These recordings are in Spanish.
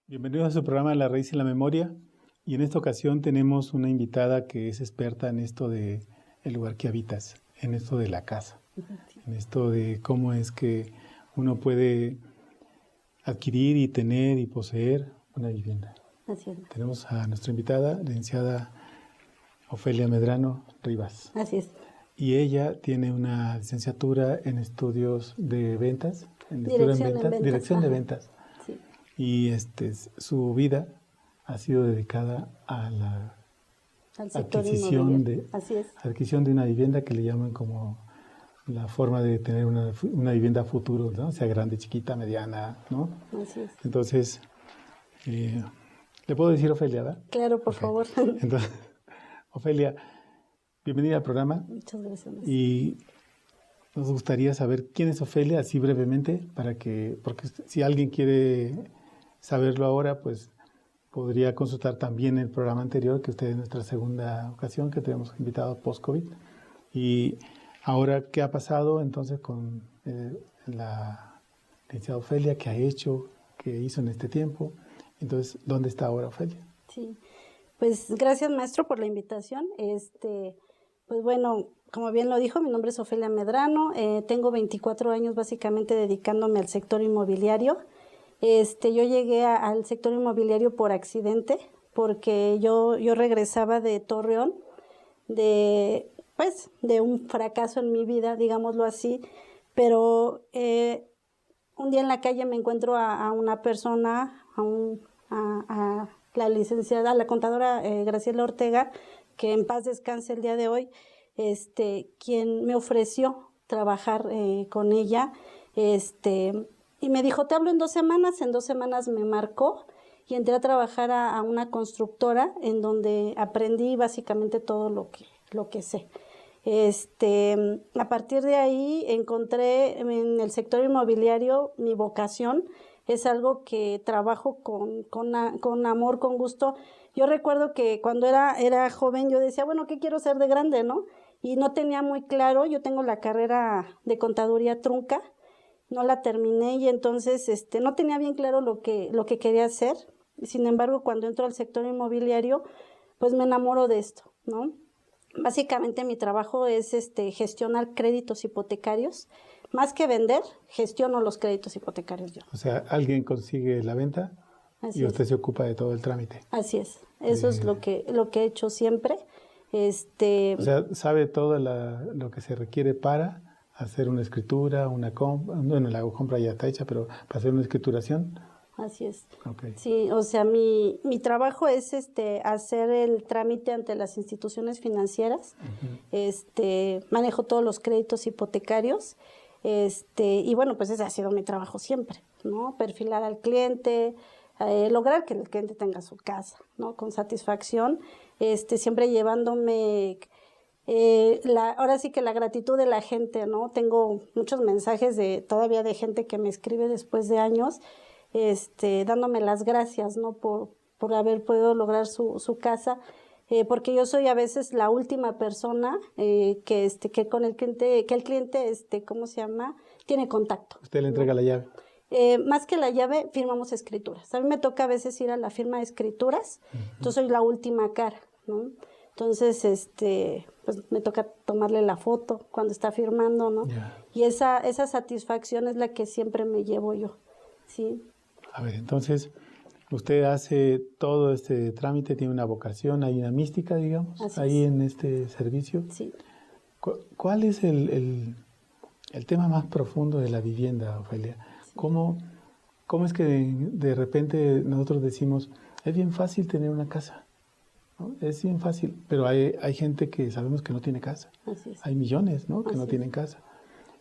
Bienvenidos a su programa La Raíz y la Memoria. Y en esta ocasión tenemos una invitada que es experta en esto de el lugar que habitas, en esto de la casa, en esto de cómo es que uno puede adquirir y tener y poseer una vivienda. Así es. Tenemos a nuestra invitada, la licenciada Ofelia Medrano Rivas. Así es. Y ella tiene una licenciatura en estudios de ventas, dirección de ventas. Sí. Y su vida ha sido dedicada a la Al sector adquisición de una vivienda que le llaman como la forma de tener una vivienda a futuro, ¿no? Sea grande, chiquita, mediana, ¿no? Así es. Entonces, ¿le puedo decir Ofelia, verdad? Claro, por favor. Entonces, Ofelia, bienvenida al programa. Muchas gracias. Y nos gustaría saber quién es Ofelia, así brevemente, porque si alguien quiere saberlo ahora, pues podría consultar también el programa anterior, que usted es nuestra segunda ocasión que tenemos invitado post-COVID. Y ahora, ¿qué ha pasado entonces con la licenciada Ofelia? ¿Qué ha hecho? ¿Qué hizo en este tiempo? Entonces, ¿dónde está ahora Ofelia? Sí, pues gracias, maestro, por la invitación. Pues bueno, como bien lo dijo, mi nombre es Ofelia Medrano, tengo 24 años básicamente dedicándome al sector inmobiliario. Yo llegué al sector inmobiliario por accidente, porque yo regresaba de Torreón, de un fracaso en mi vida, digámoslo así, pero un día en la calle me encuentro a una persona, a la licenciada, la contadora Graciela Ortega, que en paz descanse el día de hoy, quien me ofreció trabajar con ella, y me dijo, te hablo en 2 semanas. En 2 semanas me marcó y entré a trabajar a una constructora en donde aprendí básicamente todo lo que sé. A partir de ahí encontré en el sector inmobiliario mi vocación. Es algo que trabajo con amor, con gusto. Yo recuerdo que cuando era joven yo decía, bueno, ¿qué quiero ser de grande, no? Y no tenía muy claro. Yo tengo la carrera de contaduría trunca, no la terminé y entonces no tenía bien claro lo que quería hacer. Sin embargo, cuando entro al sector inmobiliario, pues me enamoro de esto, ¿no? Básicamente mi trabajo es gestionar créditos hipotecarios. Más que vender, gestiono los créditos hipotecarios yo. O sea, alguien consigue la venta y usted se ocupa de todo el trámite. Así es. Eso es lo que he hecho siempre. O sea, sabe todo lo que se requiere para hacer una escritura, una compra. Bueno, la compra ya está hecha, pero para hacer una escrituración. Así es. Okay. Sí, o sea, mi trabajo es hacer el trámite ante las instituciones financieras. Uh-huh. Manejo todos los créditos hipotecarios. Y bueno, pues ese ha sido mi trabajo siempre, ¿no? Perfilar al cliente, lograr que el cliente tenga su casa, ¿no? Con satisfacción, siempre llevándome ahora sí que la gratitud de la gente, ¿no? Tengo muchos mensajes todavía de gente que me escribe después de años, dándome las gracias, ¿no? Por haber podido lograr su casa, porque yo soy a veces la última persona que con el cliente, ¿cómo se llama? Tiene contacto. ¿Usted le entrega, ¿no?, la llave? Más que la llave, firmamos escrituras. A mí me toca a veces ir a la firma de escrituras, uh-huh. Entonces soy la última cara, ¿no? Entonces, pues me toca tomarle la foto cuando está firmando, ¿no? Yeah. Y esa satisfacción es la que siempre me llevo yo, ¿sí? A ver, entonces, usted hace todo este trámite, tiene una vocación, hay una mística, digamos, así ahí es. En este servicio. Sí. ¿Cuál es el tema más profundo de la vivienda, Ofelia? Sí. ¿Cómo es que de repente nosotros decimos, es bien fácil tener una casa, ¿no? Es bien fácil, pero hay gente que sabemos que no tiene casa. Así es. Hay millones, ¿no?, que así no tienen casa.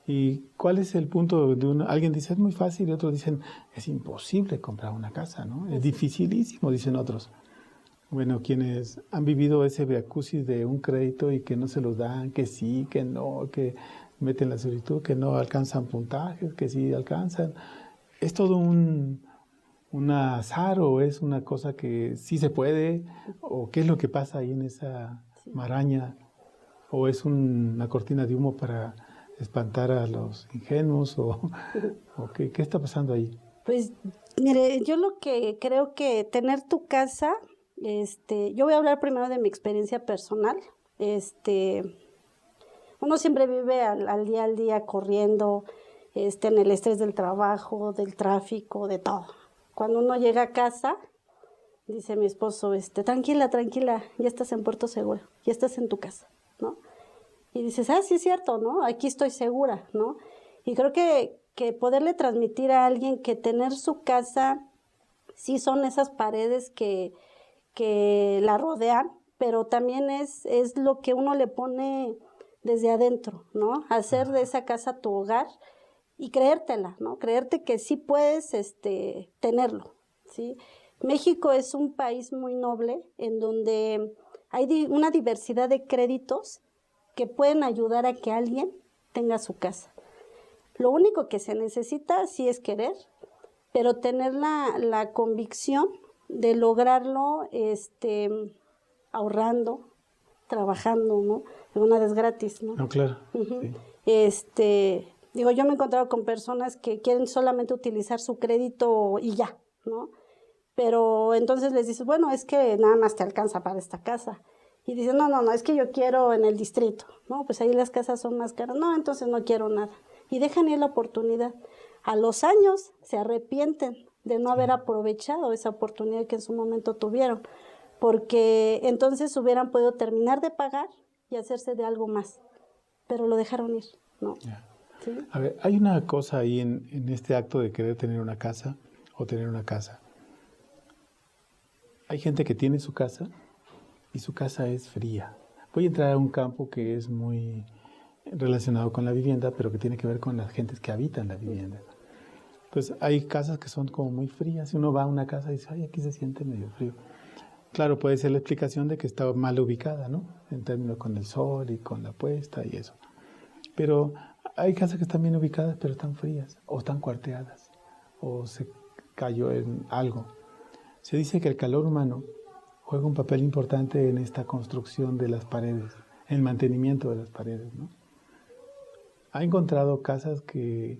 ¿Y cuál es el punto de alguien dice es muy fácil y otros dicen es imposible comprar una casa, ¿no? Es dificilísimo, dicen otros. Bueno, quienes han vivido ese viacucis de un crédito y que no se los dan, que sí, que no, que meten la solicitud, que no alcanzan puntajes, que sí alcanzan. ¿Es todo un azar o es una cosa que sí se puede? ¿O qué es lo que pasa ahí en esa maraña? ¿O es una cortina de humo para espantar a los ingenuos? ¿O qué está pasando ahí? Pues mire, yo lo que creo que tener tu casa, yo voy a hablar primero de mi experiencia personal. Uno siempre vive al día corriendo, en el estrés del trabajo, del tráfico, de todo. Cuando uno llega a casa, dice mi esposo, tranquila, tranquila, ya estás en Puerto Seguro, ya estás en tu casa, ¿no? Y dices, sí es cierto, ¿no? Aquí estoy segura, ¿no? Y creo que poderle transmitir a alguien que tener su casa, sí son esas paredes que la rodean, pero también es lo que uno le pone desde adentro, ¿no? Hacer de esa casa tu hogar y creértela, ¿no? Creerte que sí puedes tenerlo, ¿sí? México es un país muy noble en donde hay una diversidad de créditos que pueden ayudar a que alguien tenga su casa. Lo único que se necesita sí es querer, pero tener la convicción de lograrlo ahorrando, trabajando, ¿no? Una vez gratis, ¿no? No, claro. Uh-huh. Sí. Yo me he encontrado con personas que quieren solamente utilizar su crédito y ya, ¿no? Pero entonces les dices, bueno, es que nada más te alcanza para esta casa. Y dicen, no, es que yo quiero en el distrito, ¿no? Pues ahí las casas son más caras. No, entonces no quiero nada. Y dejan ir la oportunidad. A los años se arrepienten de no haber aprovechado esa oportunidad que en su momento tuvieron, porque entonces hubieran podido terminar de pagar y hacerse de algo más, pero lo dejaron ir, ¿no? Yeah. ¿Sí? A ver, hay una cosa ahí en este acto de querer tener una casa o tener una casa. Hay gente que tiene su casa y su casa es fría. Voy a entrar a un campo que es muy relacionado con la vivienda, pero que tiene que ver con las gentes que habitan la vivienda. Entonces, hay casas que son como muy frías. Si uno va a una casa y dice, aquí se siente medio frío. Claro, puede ser la explicación de que está mal ubicada, ¿no? En términos con el sol y con la puesta y eso. Pero hay casas que están bien ubicadas, pero están frías, o están cuarteadas, o se cayó en algo. Se dice que el calor humano juega un papel importante en esta construcción de las paredes, en el mantenimiento de las paredes, ¿no? ¿Ha encontrado casas que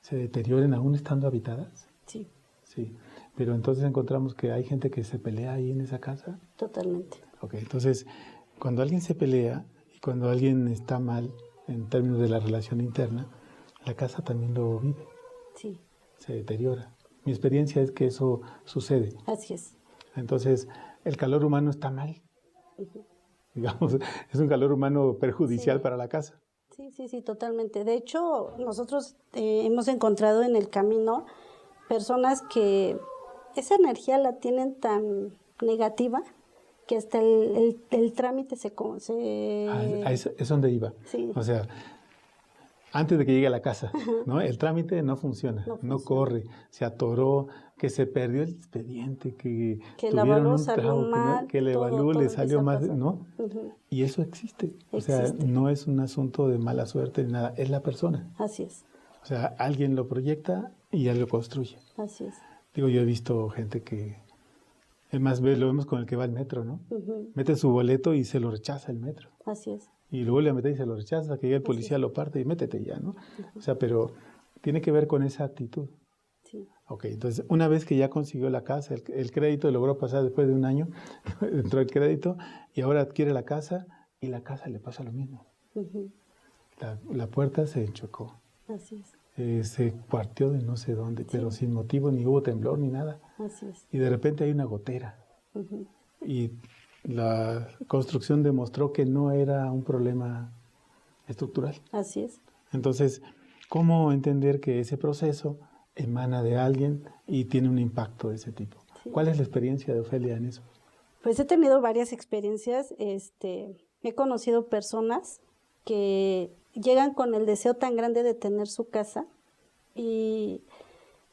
se deterioren aún estando habitadas? Sí. Sí, pero entonces encontramos que hay gente que se pelea ahí en esa casa. Totalmente. Ok, entonces cuando alguien se pelea y cuando alguien está mal en términos de la relación interna, la casa también lo vive. Sí. Se deteriora. Mi experiencia es que eso sucede. Así es. Entonces, el calor humano está mal. Uh-huh. Digamos, es un calor humano perjudicial para la casa. Sí, totalmente. De hecho, nosotros hemos encontrado en el camino personas que esa energía la tienen tan negativa que hasta el trámite se... Es donde iba. Sí. O sea, antes de que llegue a la casa, ¿no? El trámite no funciona, no corre, se atoró, que se perdió el expediente, que el avalúo salió mal, que el avalúo le salió más, ¿no? Uh-huh. Y eso existe. O sea, no es un asunto de mala suerte ni nada, es la persona. Así es. O sea, alguien lo proyecta y él lo construye. Así es. Digo, yo he visto gente que, es más, lo vemos con el que va al metro, ¿no? Uh-huh. Mete su boleto y se lo rechaza el metro. Así es. Y luego le mete y se lo rechaza, que llegue el policía, lo parte y métete ya, ¿no? O sea, pero tiene que ver con esa actitud. Sí. Ok, entonces una vez que ya consiguió la casa, el crédito logró pasar después de un año, entró el crédito y ahora adquiere la casa y la casa le pasa lo mismo. Uh-huh. La puerta se enchocó. Así es. Se cuarteó de no sé dónde, pero sin motivo, ni hubo temblor ni nada. Así es. Y de repente hay una gotera. Uh-huh. Y la construcción demostró que no era un problema estructural. Así es. Entonces, ¿cómo entender que ese proceso emana de alguien y tiene un impacto de ese tipo? Sí. ¿Cuál es la experiencia de Ofelia en eso? Pues he tenido varias experiencias. He conocido personas que llegan con el deseo tan grande de tener su casa y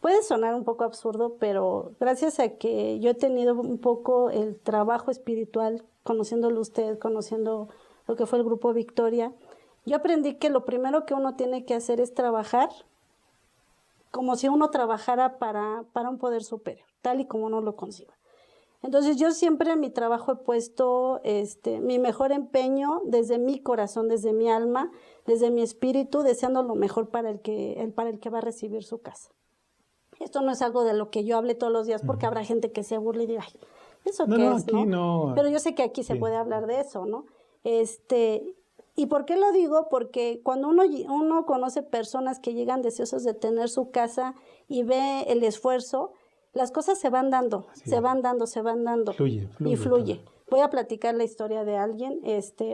puede sonar un poco absurdo, pero gracias a que yo he tenido un poco el trabajo espiritual, conociéndolo usted, conociendo lo que fue el Grupo Victoria, yo aprendí que lo primero que uno tiene que hacer es trabajar como si uno trabajara para un poder superior, tal y como uno lo conciba. Entonces yo siempre en mi trabajo he puesto mi mejor empeño desde mi corazón, desde mi alma, desde mi espíritu, deseando lo mejor para el que va a recibir su casa. Esto no es algo de lo que yo hable todos los días porque habrá gente que se burle y diga, ay, ¿eso No, qué no, es? aquí no. Pero yo sé que aquí se puede hablar de eso, ¿no? ¿Y por qué lo digo? Porque cuando uno conoce personas que llegan deseosas de tener su casa y ve el esfuerzo, las cosas se van dando, se van dando. Fluye Y fluye. todo. Voy a platicar la historia de alguien.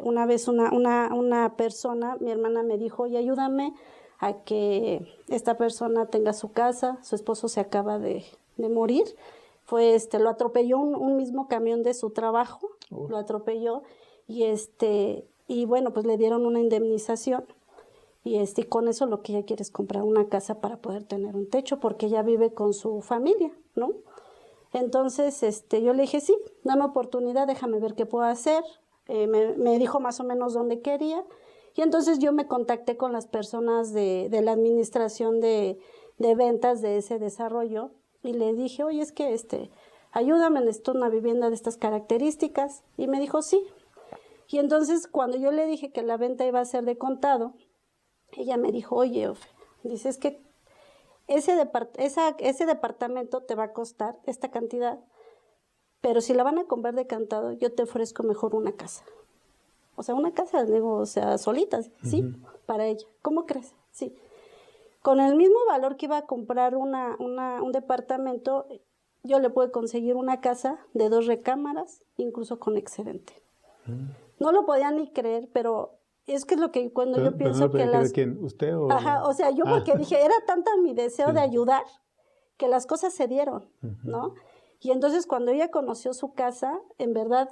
Una vez una persona, mi hermana me dijo, oye, ayúdame a que esta persona tenga su casa, su esposo se acaba de morir. Lo atropelló un mismo camión de su trabajo, lo atropelló y bueno, pues le dieron una indemnización y con eso lo que ella quiere es comprar una casa para poder tener un techo porque ella vive con su familia, ¿no? Entonces, yo le dije, sí, dame oportunidad, déjame ver qué puedo hacer. Me dijo más o menos dónde quería y entonces yo me contacté con las personas de la administración de ventas de ese desarrollo y le dije, oye, es que ayúdame, necesito una vivienda de estas características. Y me dijo, sí. Y entonces cuando yo le dije que la venta iba a ser de contado, ella me dijo, oye, Ofe, dice, es que ese departamento te va a costar esta cantidad, pero si la van a comprar de contado, yo te ofrezco mejor una casa. O sea, una casa, digo, o sea, solita, ¿sí? Para ella. ¿Cómo crees? Sí. Con el mismo valor que iba a comprar un departamento, yo le puedo conseguir una casa de 2 recámaras, incluso con excedente. No lo podía ni creer, pero es que es lo que cuando yo pienso no que las... ¿Quién? ¿Usted o...? Ajá, o sea, yo porque dije, era tanta mi deseo de ayudar que las cosas se dieron, ¿no? Y entonces cuando ella conoció su casa, en verdad,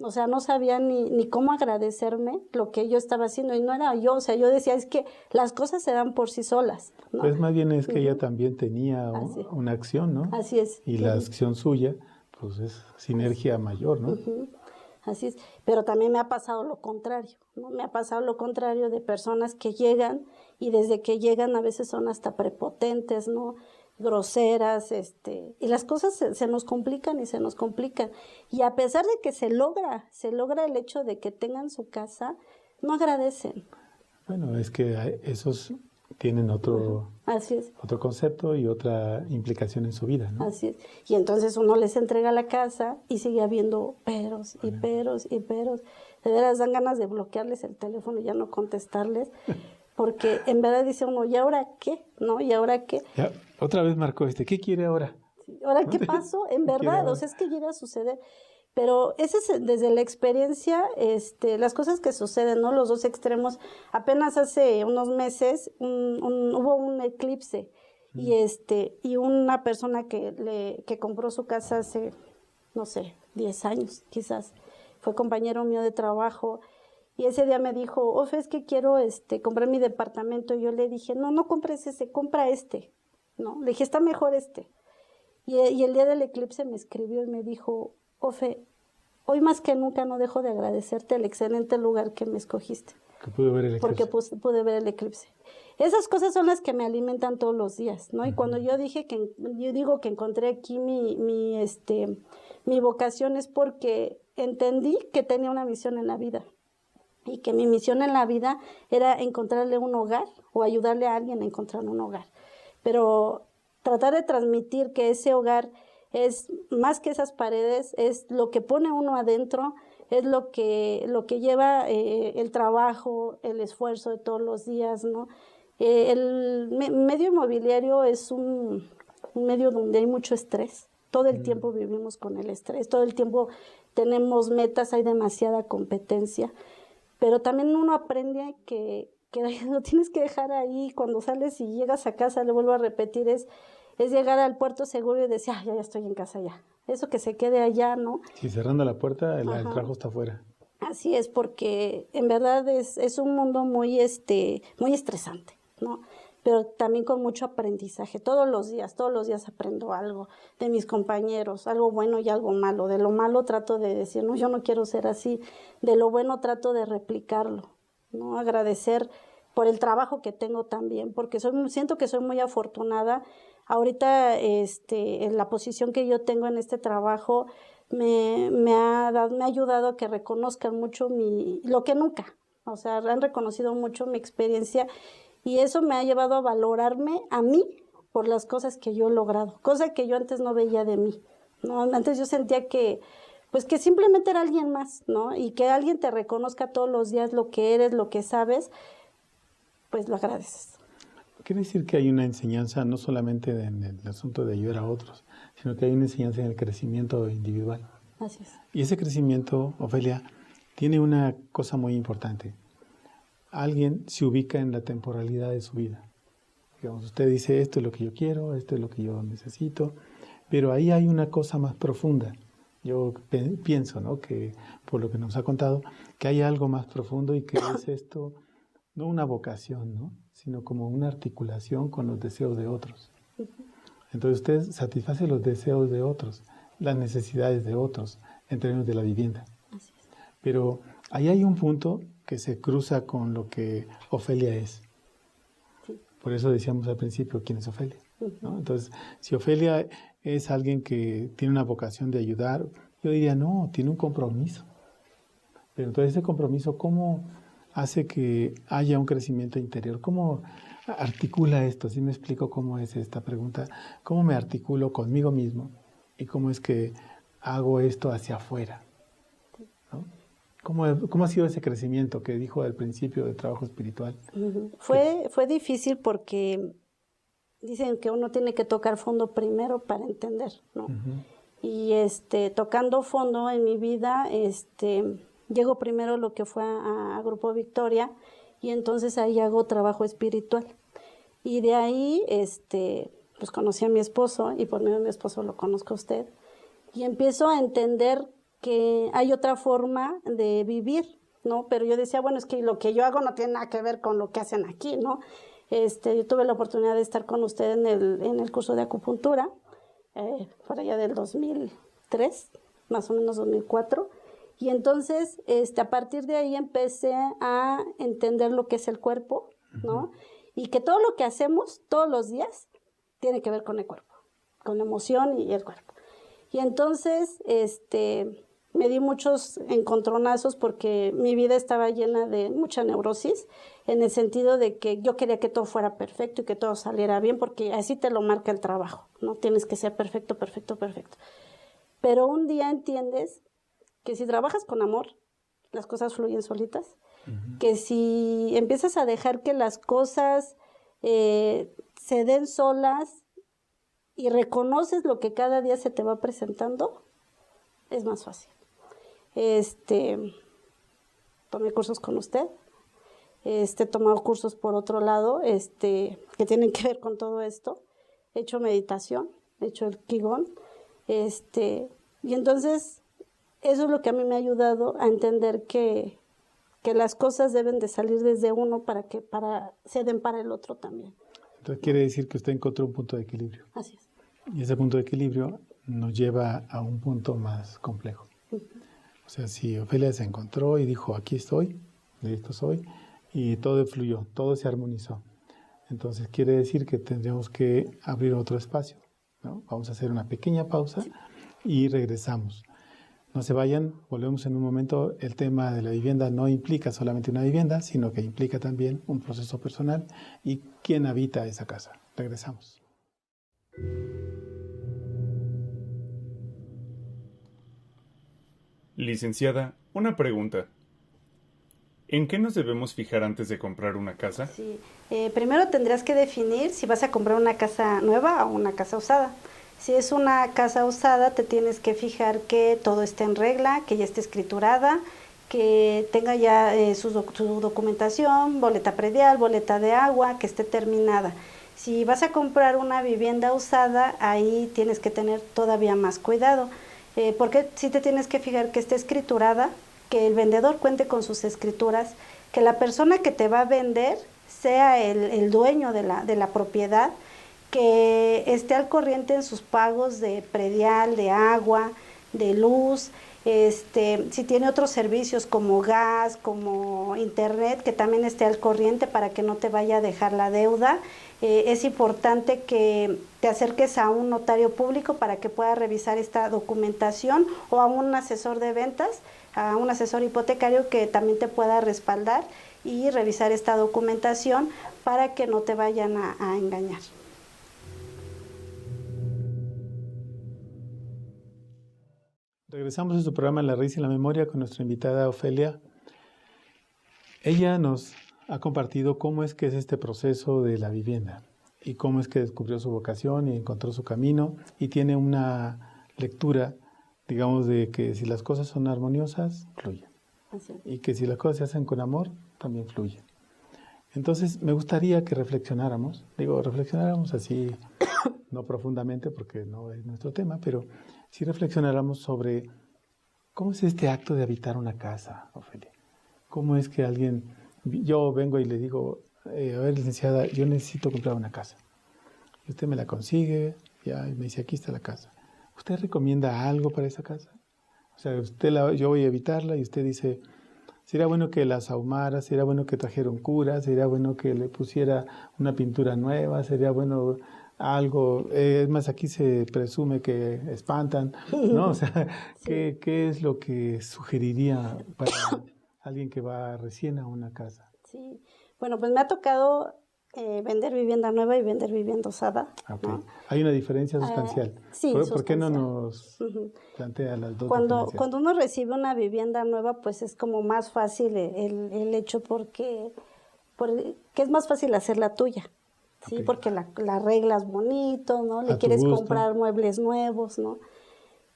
o sea, no sabía ni cómo agradecerme lo que yo estaba haciendo y no era yo, o sea, yo decía, es que las cosas se dan por sí solas, ¿no? Pues más bien es que ella también tenía una acción, ¿no? Así es. Y la acción suya, pues es sinergia mayor, ¿no? Así es, pero también me ha pasado lo contrario, ¿no? Me ha pasado lo contrario de personas que llegan y desde que llegan a veces son hasta prepotentes, ¿no? Groseras, y las cosas se nos complican y se nos complican. Y a pesar de que se logra el hecho de que tengan su casa, no agradecen. Bueno, es que esos tienen otro concepto y otra implicación en su vida, ¿no? Así es. Y entonces uno les entrega la casa y sigue habiendo peros y peros y peros. De veras dan ganas de bloquearles el teléfono y ya no contestarles, porque en verdad dice uno, ¿y ahora qué? ¿No? ¿Y ahora qué? Ya, otra vez marcó ¿qué quiere ahora? Sí. ¿Ahora qué pasó? En verdad, o sea, es que llega a suceder. Pero ese es desde la experiencia, las cosas que suceden, ¿no? Los dos extremos. Apenas hace unos meses hubo un eclipse y una persona que compró su casa hace, no sé, 10 años quizás, fue compañero mío de trabajo y ese día me dijo, Ofe, es que quiero comprar mi departamento. Y yo le dije, no compres ese, compra ¿no? Le dije, está mejor Y el día del eclipse me escribió y me dijo, Ofe, hoy más que nunca no dejo de agradecerte el excelente lugar que me escogiste. Que pude ver el eclipse. Porque pude ver el eclipse. Esas cosas son las que me alimentan todos los días, ¿no? Y cuando yo digo que encontré aquí mi vocación es porque entendí que tenía una misión en la vida. Y que mi misión en la vida era encontrarle un hogar o ayudarle a alguien a encontrar un hogar. Pero tratar de transmitir que ese hogar es más que esas paredes, es lo que pone uno adentro, es lo que lleva el trabajo, el esfuerzo de todos los días, ¿no? El medio inmobiliario es un medio donde hay mucho estrés. Todo el tiempo vivimos con el estrés, todo el tiempo tenemos metas, hay demasiada competencia, pero también uno aprende que lo tienes que dejar ahí. Cuando sales y llegas a casa, le vuelvo a repetir, es llegar al puerto seguro y decir, ya estoy en casa ya. Eso que se quede allá, ¿no? Si cerrando la puerta, el trabajo está afuera. Así es, porque en verdad es un mundo muy estresante, ¿no? Pero también con mucho aprendizaje. Todos los días aprendo algo de mis compañeros, algo bueno y algo malo. De lo malo trato de decir, no, yo no quiero ser así. De lo bueno trato de replicarlo, ¿no? Agradecer por el trabajo que tengo también, porque siento que soy muy afortunada. Ahorita, en la posición que yo tengo en este trabajo, me ha ayudado a que reconozcan mucho lo que nunca. O sea, han reconocido mucho mi experiencia y eso me ha llevado a valorarme a mí por las cosas que yo he logrado, cosa que yo antes no veía de mí, ¿no? Antes yo sentía que, pues que simplemente era alguien más, ¿no? Y que alguien te reconozca todos los días lo que eres, lo que sabes, pues lo agradeces. Quiere decir que hay una enseñanza no solamente en el asunto de ayudar a otros, sino que hay una enseñanza en el crecimiento individual. Así es. Y ese crecimiento, Ofelia, tiene una cosa muy importante. Alguien se ubica en la temporalidad de su vida. Digamos, usted dice, esto es lo que yo quiero, esto es lo que yo necesito, pero ahí hay una cosa más profunda. Yo pienso, ¿no?, que por lo que nos ha contado, que hay algo más profundo y que es esto, no una vocación, ¿no?, sino como una articulación con los deseos de otros. Entonces usted satisface los deseos de otros, las necesidades de otros, en términos de la vivienda. Así es. Pero ahí hay un punto que se cruza con lo que Ofelia es. Sí. Por eso decíamos al principio, ¿quién es Ofelia?, ¿no? Ujú. Entonces, si Ofelia es alguien que tiene una vocación de ayudar, yo diría, no, tiene un compromiso. Pero entonces ese compromiso, ¿cómo hace que haya un crecimiento interior? ¿Cómo articula esto? ¿Sí me explico cómo es esta pregunta? ¿Cómo me articulo conmigo mismo? ¿Y cómo es que hago esto hacia afuera? ¿No? ¿Cómo ha sido ese crecimiento que dijo al principio del trabajo espiritual? Ujú. Fue difícil porque dicen que uno tiene que tocar fondo primero para entender, ¿no? Uh-huh. Y tocando fondo en mi vida, llego primero lo que fue a Grupo Victoria, y entonces ahí hago trabajo espiritual. Y de ahí, pues conocí a mi esposo, y por medio de mi esposo lo conozco a usted, y empiezo a entender que hay otra forma de vivir, ¿no? Pero yo decía, bueno, es que lo que yo hago no tiene nada que ver con lo que hacen aquí, ¿no? Yo tuve la oportunidad de estar con usted en el curso de acupuntura, por allá del 2003, más o menos 2004, y entonces a partir de ahí empecé a entender lo que es el cuerpo, ¿no? Uh-huh. Y que todo lo que hacemos todos los días tiene que ver con el cuerpo, con la emoción y el cuerpo. Y entonces me di muchos encontronazos porque mi vida estaba llena de mucha neurosis, en el sentido de que yo quería que todo fuera perfecto y que todo saliera bien, porque así te lo marca el trabajo, ¿no? Tienes que ser perfecto, perfecto, perfecto. Pero un día entiendes que si trabajas con amor, las cosas fluyen solitas, uh-huh. Que si empiezas a dejar que las cosas se den solas y reconoces lo que cada día se te va presentando, es más fácil. Tomé cursos con usted, he tomado cursos por otro lado, que tienen que ver con todo esto, he hecho meditación, he hecho el Qigong, y entonces eso es lo que a mí me ha ayudado a entender que las cosas deben de salir desde uno para que se den para el otro también. Entonces quiere decir que usted encontró un punto de equilibrio. Así es. Y ese punto de equilibrio nos lleva a un punto más complejo. Uh-huh. O sea, si Ofelia se encontró y dijo, aquí estoy, de esto soy, y todo fluyó, todo se armonizó. Entonces quiere decir que tendríamos que abrir otro espacio, ¿no? Vamos a hacer una pequeña pausa, sí, y regresamos. No se vayan, volvemos en un momento. El tema de la vivienda no implica solamente una vivienda, sino que implica también un proceso personal y quién habita esa casa. Regresamos. Licenciada, una pregunta. ¿En qué nos debemos fijar antes de comprar una casa? Sí, primero tendrás que definir si vas a comprar una casa nueva o una casa usada. Si es una casa usada, te tienes que fijar que todo esté en regla, que ya esté escriturada, que tenga ya su documentación, boleta predial, boleta de agua, que esté terminada. Si vas a comprar una vivienda usada, ahí tienes que tener todavía más cuidado, porque sí te tienes que fijar que esté escriturada, que el vendedor cuente con sus escrituras, que la persona que te va a vender sea el dueño de la propiedad, que esté al corriente en sus pagos de predial, de agua, de luz, si tiene otros servicios como gas, como internet, que también esté al corriente para que no te vaya a dejar la deuda. Es importante que te acerques a un notario público para que pueda revisar esta documentación, o a un asesor de ventas, a un asesor hipotecario que también te pueda respaldar y revisar esta documentación para que no te vayan a engañar. Regresamos a su programa La Raíz y la Memoria con nuestra invitada Ofelia. Ella nos ha compartido cómo es que es este proceso de la vivienda y cómo es que descubrió su vocación y encontró su camino y tiene una lectura, digamos, de que si las cosas son armoniosas, fluyen. Así es. Y que si las cosas se hacen con amor, también fluyen. Entonces, me gustaría que reflexionáramos así, no profundamente porque no es nuestro tema, pero si reflexionáramos sobre cómo es este acto de habitar una casa, Ofelia. ¿Cómo es que yo vengo y le digo, a ver, licenciada, yo necesito comprar una casa? Y usted me la consigue, ya, y me dice, aquí está la casa. ¿Usted recomienda algo para esa casa? O sea, yo voy a habitarla y usted dice, sería bueno que la sahumara, sería bueno que trajera un cura, sería bueno que le pusiera una pintura nueva, sería bueno algo, es más, aquí se presume que espantan, ¿no? O sea, Sí. ¿qué es lo que sugeriría para alguien que va recién a una casa? Sí, bueno, pues me ha tocado vender vivienda nueva y vender vivienda usada, Ok. ¿no? Hay una diferencia sustancial. Sí, ¿Por qué no sustancial. nos plantea las dos Cuando, diferencias? cuando uno recibe una vivienda nueva, pues es como más fácil el hecho porque es más fácil hacerla tuya, ¿sí? Ok. Porque la arreglas bonito, ¿no? A Le tu quieres gusto. comprar muebles nuevos, ¿no?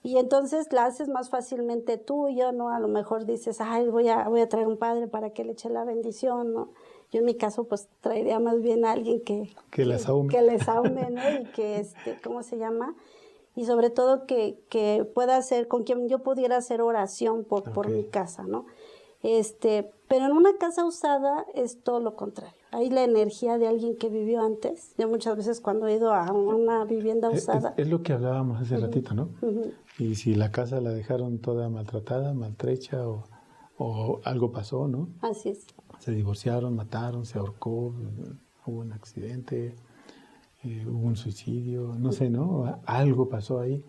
Y entonces la haces más fácilmente tuya, ¿no? A lo mejor dices, ay, voy a traer un padre para que le eche la bendición, ¿no? Yo en mi caso, pues traería más bien a alguien Que la sahume. que les aume, ¿no? Y que, ¿cómo se llama? Y sobre todo que pueda hacer, con quien yo pudiera hacer oración por Ok. mi casa, ¿no? Pero en una casa usada es todo lo contrario. Hay la energía de alguien que vivió antes. Yo muchas veces cuando he ido a una vivienda usada. Es lo que hablábamos hace ratito, ¿no? Ujú. Y si la casa la dejaron toda maltratada, maltrecha o algo pasó, ¿no? Así es. Se divorciaron, mataron, se ahorcó, hubo un accidente, hubo un suicidio, no sé, ¿no? Algo pasó ahí.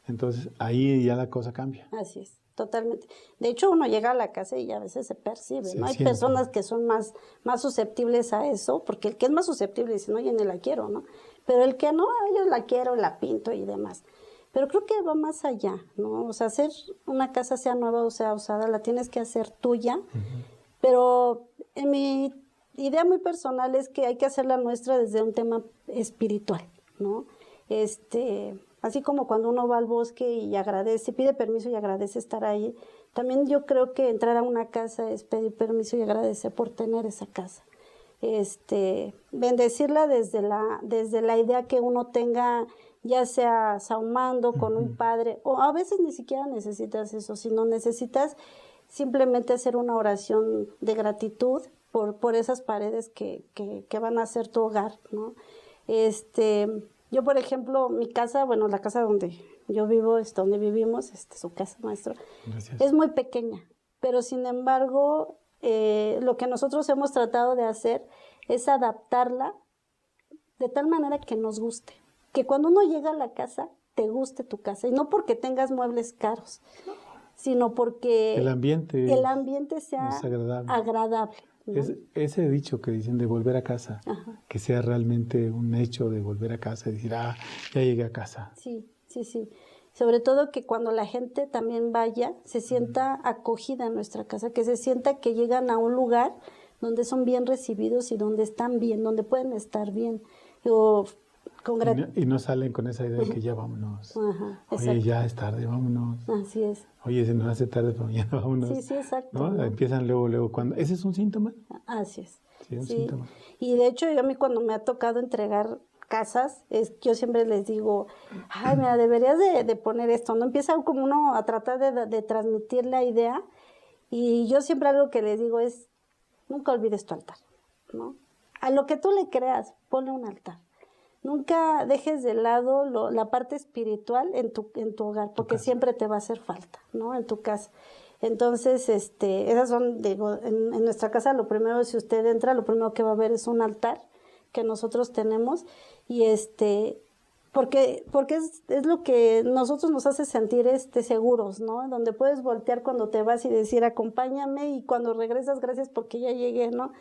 Entonces ahí ya la cosa cambia. Así es, totalmente. De hecho, uno llega a la casa y a veces se percibe, Se ¿no? Hay siente. personas que son más susceptibles a eso, porque el que es más susceptible dice, no, yo ni la quiero, ¿no? Pero el que no, yo la quiero, la pinto y demás. Pero creo que va más allá, ¿no? O sea, hacer una casa, sea nueva o sea usada, la tienes que hacer tuya. Pero en mi idea muy personal es que hay que hacerla nuestra desde un tema espiritual, ¿no? Así como cuando uno va al bosque y agradece, pide permiso y agradece estar ahí, también yo creo que entrar a una casa es pedir permiso y agradecer por tener esa casa. Bendecirla desde la idea que uno tenga, ya sea sahumando con un padre, o a veces ni siquiera necesitas eso, sino necesitas simplemente hacer una oración de gratitud por esas paredes que van a ser tu hogar, ¿no? Yo, por ejemplo, mi casa, bueno, la casa donde yo vivo, donde vivimos, su casa nuestra, Gracias. es muy pequeña, pero sin embargo, lo que nosotros hemos tratado de hacer es adaptarla de tal manera que nos guste, que cuando uno llega a la casa, te guste tu casa, y no porque tengas muebles caros, sino porque El ambiente sea es agradable. agradable, ¿no? Es ese dicho que dicen de volver a casa, Ajá. que sea realmente un hecho de volver a casa y decir, ya llegué a casa. Sí, sí, sí. Sobre todo que cuando la gente también vaya, se sienta acogida en nuestra casa, que se sienta que llegan a un lugar donde son bien recibidos y donde están bien, donde pueden estar bien. O con Y no salen con esa idea de que ya vámonos. Ajá, Oye, exacto. ya es tarde, vámonos. Así es. Oye, se nos hace tarde, pero mañana vámonos. Sí, sí, exacto, ¿No? ¿no? Empiezan luego. ¿Ese es un síntoma? Así es. Sí, un Sí. síntoma. Y de hecho, a mí cuando me ha tocado entregar casas, yo siempre les digo, ay, mira, deberías de poner esto, ¿no? Empieza como uno a tratar de transmitir la idea, y yo siempre algo que les digo es, nunca olvides tu altar, ¿no? A lo que tú le creas, ponle un altar. Nunca dejes de lado la parte espiritual en tu hogar, porque siempre te va a hacer falta, ¿no? En tu casa. Entonces, esas son, digo, en nuestra casa lo primero, si usted entra, lo primero que va a ver es un altar que nosotros tenemos, y porque es lo que nosotros nos hace sentir seguros, ¿no? Donde puedes voltear cuando te vas y decir, acompáñame, y cuando regresas, gracias porque ya llegué, ¿no?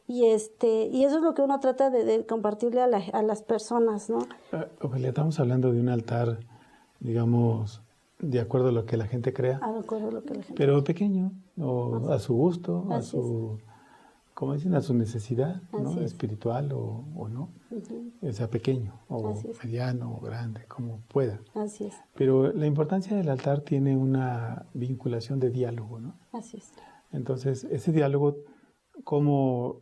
Y eso es lo que uno trata de compartirle a las personas, ¿no? Ofelia, estamos hablando de un altar, digamos, de acuerdo a lo que la gente crea, de acuerdo a lo que la gente... pero pequeño, o a su gusto, a Así es. su, como dicen, a su necesidad, ¿no? Así es. Espiritual o no, Ujú. o sea, pequeño, o Así es. mediano, o grande, como pueda. Así es, Pero la importancia del altar tiene una vinculación de diálogo, ¿no? así es. Entonces, ese diálogo, como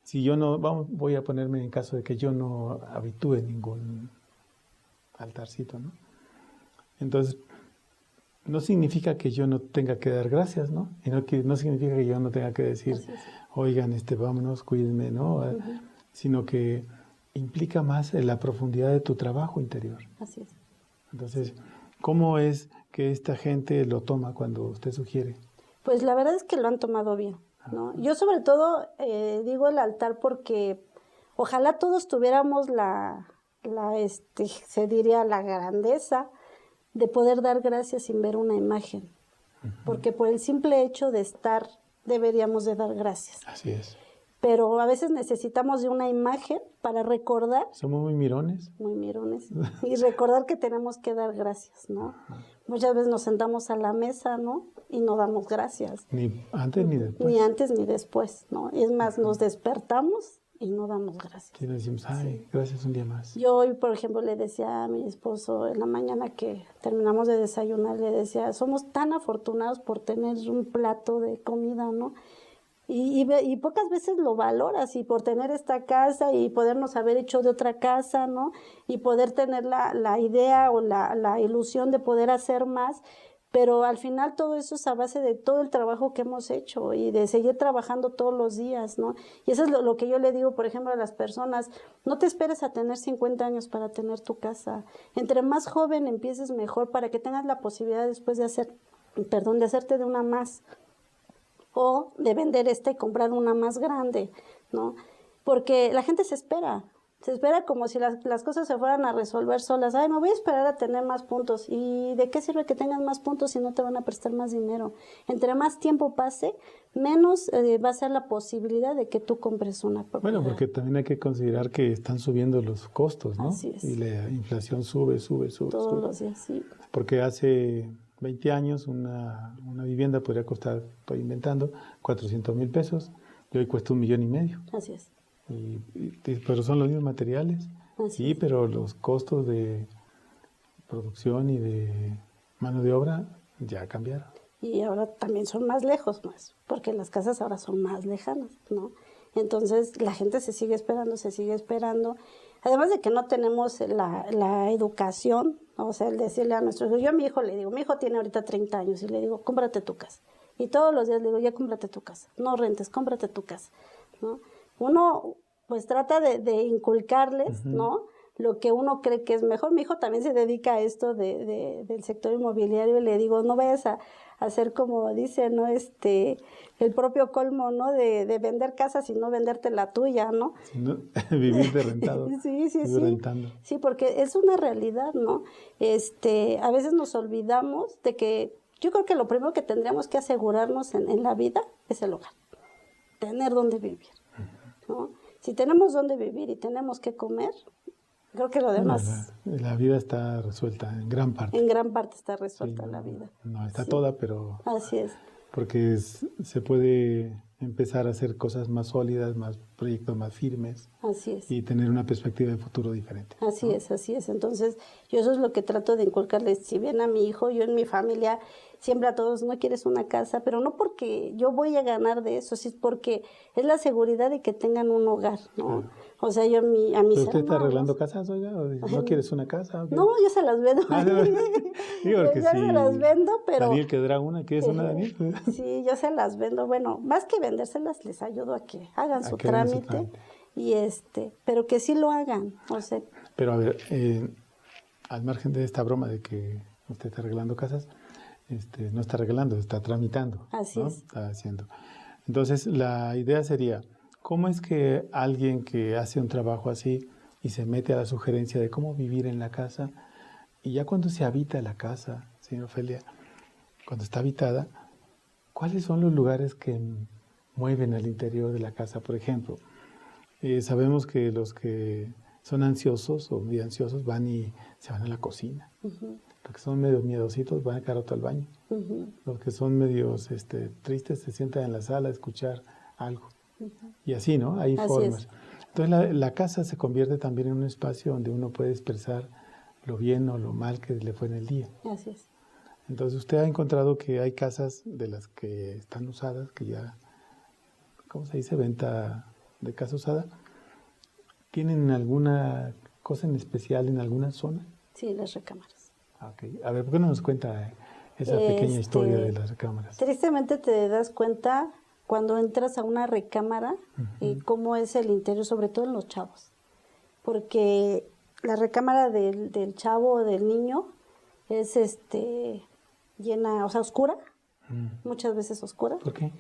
si yo no, voy a ponerme en caso de que yo no habitúe ningún altarcito, ¿no? Entonces, no significa que yo no tenga que dar gracias, ¿no? Y no significa que yo no tenga que decir, Así es. oigan, vámonos, cuídenme, ¿no? Sino que implica más en la profundidad de tu trabajo interior. Así es. Entonces, ¿cómo es que esta gente lo toma cuando usted sugiere? Pues la verdad es que lo han tomado bien, ¿no? Yo sobre todo digo el altar porque ojalá todos tuviéramos se diría la grandeza de poder dar gracias sin ver una imagen, porque por el simple hecho de estar deberíamos de dar gracias. Así es. Pero a veces necesitamos de una imagen para recordar, Somos muy mirones. y recordar que tenemos que dar gracias, ¿no? Muchas veces nos sentamos a la mesa, ¿no? Y no damos gracias. Ni antes ni después. Ni antes ni después, ¿no? Es más, nos despertamos y no damos gracias. Y decimos, ay, gracias un día más. Yo hoy, por ejemplo, le decía a mi esposo en la mañana que terminamos de desayunar, le decía, somos tan afortunados por tener un plato de comida, ¿no? Y pocas veces lo valoras, y por tener esta casa y podernos haber hecho de otra casa, ¿no? Y poder tener la idea o la ilusión de poder hacer más, pero al final todo eso es a base de todo el trabajo que hemos hecho y de seguir trabajando todos los días, ¿no? Y eso es lo que yo le digo, por ejemplo, a las personas, no te esperes a tener 50 años para tener tu casa. Entre más joven empieces mejor para que tengas la posibilidad después de hacerte de una más, o de vender y comprar una más grande, ¿no? Porque la gente se espera como si las cosas se fueran a resolver solas. Ay, me voy a esperar a tener más puntos. ¿Y de qué sirve que tengas más puntos si no te van a prestar más dinero? Entre más tiempo pase, menos va a ser la posibilidad de que tú compres una propiedad. Bueno, porque también hay que considerar que están subiendo los costos, ¿no? Así es. Y la inflación sube. Todos los días, sí. Porque hace 20 años una vivienda podría costar, estoy inventando, 400,000 pesos, y hoy cuesta 1,5 millones. Así es. Pero son los mismos materiales. Así Sí, es. pero los costos de producción y de mano de obra ya cambiaron. Y ahora también son más lejos, más, porque las casas ahora son más lejanas, ¿no? Entonces la gente se sigue esperando. Además de que no tenemos la educación, o sea, el decirle a nuestros hijos, yo a mi hijo le digo, mi hijo tiene ahorita 30 años, y le digo, cómprate tu casa. Y todos los días le digo, ya cómprate tu casa, no rentes, cómprate tu casa, ¿no? Uno pues trata de inculcarles, ¿no? Lo que uno cree que es mejor. Mi hijo también se dedica a esto del sector inmobiliario, y le digo, no vayas a hacer como dice, ¿no? El propio colmo, ¿no? De vender casas y no venderte la tuya, ¿no? ¿No? Vivir de rentado. Sí. Rentando. Sí, porque es una realidad, ¿no? A veces nos olvidamos de que yo creo que lo primero que tendríamos que asegurarnos en la vida es el hogar. Tener dónde vivir, ¿no? Si tenemos dónde vivir y tenemos que comer, creo que lo demás... La vida está resuelta en gran parte. En gran parte está resuelta Sí, la vida. No está Sí. toda, pero... Así es. Porque se puede empezar a hacer cosas más sólidas, más proyectos más firmes. Así es. Y tener una perspectiva de futuro diferente. Así es. Entonces, yo eso es lo que trato de inculcarles. Si bien a mi hijo, yo en mi familia, siempre a todos, no quieres una casa, pero no porque yo voy a ganar de eso, sí, porque es la seguridad de que tengan un hogar, ¿no? O sea, yo a mis ¿Pero usted está hermanos, arreglando casas, oiga? ¿O no quieres una casa? ¿O qué? No, yo se las vendo. Digo, porque yo se las vendo, pero... Daniel quedará una. ¿Quieres una, Daniel? Sí, yo se las vendo. Bueno, más que vendérselas, les ayudo a que hagan su que hagan su trámite. trámite. Y pero que sí lo hagan, o sea... Pero a ver, al margen de esta broma de que usted está arreglando casas, no está arreglando, está tramitando. Así ¿no? es. Está haciendo. Entonces, la idea sería, ¿cómo es que alguien que hace un trabajo así y se mete a la sugerencia de cómo vivir en la casa, y ya cuando se habita la casa, señor Ofelia, cuando está habitada, ¿cuáles son los lugares que mueven al interior de la casa? Por ejemplo, sabemos que los que son ansiosos o muy ansiosos, van y se van a la cocina. Los que son medio miedositos van a cada rato al baño. Los que son medios tristes se sientan en la sala a escuchar algo. Y así, ¿no? Hay Así formas. es. Entonces la casa se convierte también en un espacio donde uno puede expresar lo bien o lo mal que le fue en el día. Así es. Entonces usted ha encontrado que hay casas de las que están usadas, que ya, ¿cómo se dice? Venta de casa usada. ¿Tienen alguna cosa en especial en alguna zona? Sí, las recámaras. Ok. A ver, ¿por qué no nos cuenta esa pequeña historia de las recámaras? Tristemente te das cuenta cuando entras a una recámara cómo es el interior, sobre todo en los chavos. Porque la recámara del chavo o del niño es llena, o sea, oscura, muchas veces oscura. ¿Por qué?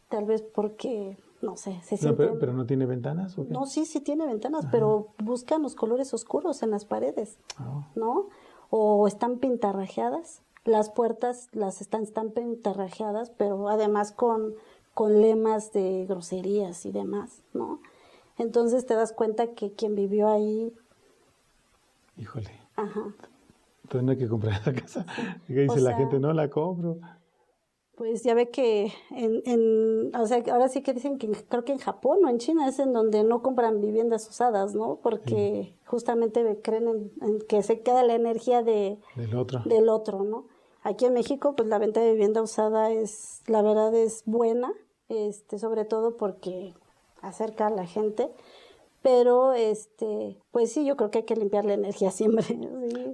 Tal vez porque, no sé, se No, sienten... pero no tiene ventanas, ¿o qué? No, sí tiene ventanas, pero buscan los colores oscuros en las paredes, ¿no? O están pintarrajeadas. Las puertas están pintarrajeadas, pero además con lemas de groserías y demás, ¿no? Entonces te das cuenta que quien vivió ahí... Híjole. Ajá. Entonces no hay que comprar esa casa. ¿Qué dice O la sea, gente? No la compro. Pues ya ve que o sea, ahora sí que dicen que creo que en Japón o en China es en donde no compran viviendas usadas, ¿no? Porque justamente creen en que se queda la energía Del otro. del otro, ¿no? Aquí en México, pues la venta de vivienda usada la verdad es buena, sobre todo porque acerca a la gente, pero pues sí, yo creo que hay que limpiar la energía siempre, ¿sí?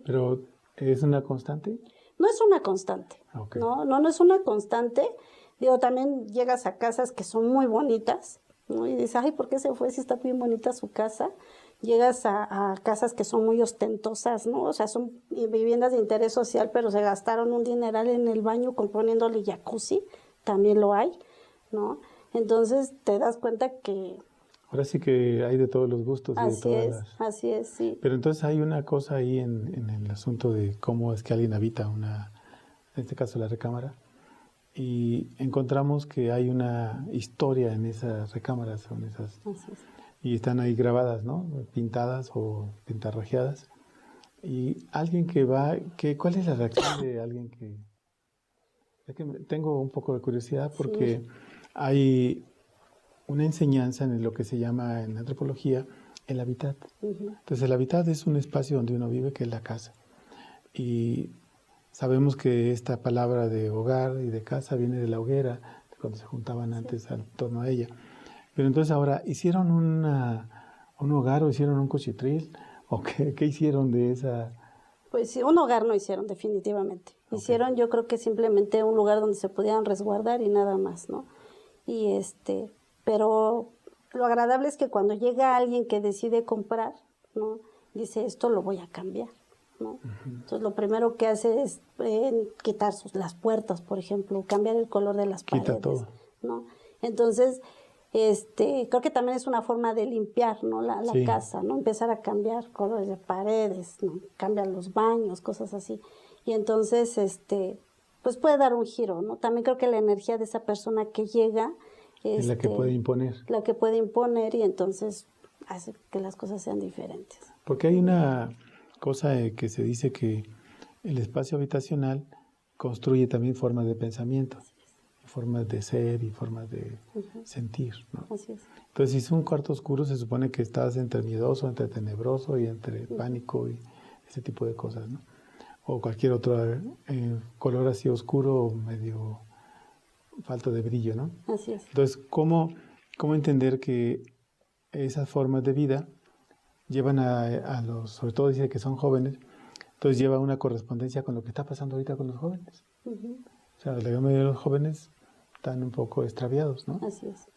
Pero ¿es una constante? No es una constante, Okay. no es una constante. Digo, también llegas a casas que son muy bonitas, ¿no? Y dices, ay, ¿por qué se fue si está bien bonita su casa? Llegas a casas que son muy ostentosas, ¿no? O sea, son viviendas de interés social, pero se gastaron un dineral en el baño componiéndole jacuzzi, también lo hay, ¿no? Entonces te das cuenta que... Ahora sí que hay de todos los gustos y de todas las... Así es, sí. Pero entonces hay una cosa ahí en el asunto de cómo es que alguien habita en este caso la recámara, y encontramos que hay una historia en esas recámaras, Así es. y están ahí grabadas, ¿no? Pintadas o pintarrajeadas. Y alguien que va, ¿cuál es la reacción de alguien que... Es que tengo un poco de curiosidad porque hay una enseñanza en lo que se llama en antropología el hábitat. Entonces el hábitat es un espacio donde uno vive, que es la casa. Y sabemos que esta palabra de hogar y de casa viene de la hoguera, cuando se juntaban antes en torno a ella. Pero entonces ahora, ¿hicieron un hogar o hicieron un cuchitril? ¿O qué hicieron de esa...? Pues sí, un hogar no hicieron definitivamente. Hicieron, yo creo que simplemente un lugar donde se pudieran resguardar y nada más, ¿no? Y pero lo agradable es que cuando llega alguien que decide comprar, ¿no? Dice, esto lo voy a cambiar, ¿no? Entonces lo primero que hace es quitar las puertas, por ejemplo, cambiar el color de las paredes. Quita todo. ¿No? Entonces, creo que también es una forma de limpiar, ¿no? La casa, ¿no? Empezar a cambiar colores de paredes, ¿no? Cambiar los baños, cosas así. Y entonces, pues puede dar un giro, ¿no? También creo que la energía de esa persona que llega es la que puede imponer. La que puede imponer, y entonces hace que las cosas sean diferentes. Porque hay una cosa que se dice que el espacio habitacional construye también formas de pensamiento, formas de ser y formas de sentir, ¿no? Así es. Entonces, si es un cuarto oscuro, se supone que estás entre miedoso, entre tenebroso y entre pánico y ese tipo de cosas, ¿no? O cualquier otro color así oscuro o medio falta de brillo, ¿no? Así es. Entonces, ¿cómo entender que esas formas de vida llevan a los, sobre todo dice que son jóvenes, entonces lleva una correspondencia con lo que está pasando ahorita con los jóvenes? O sea, la gran mayoría de los jóvenes están un poco extraviados, ¿no? Así es.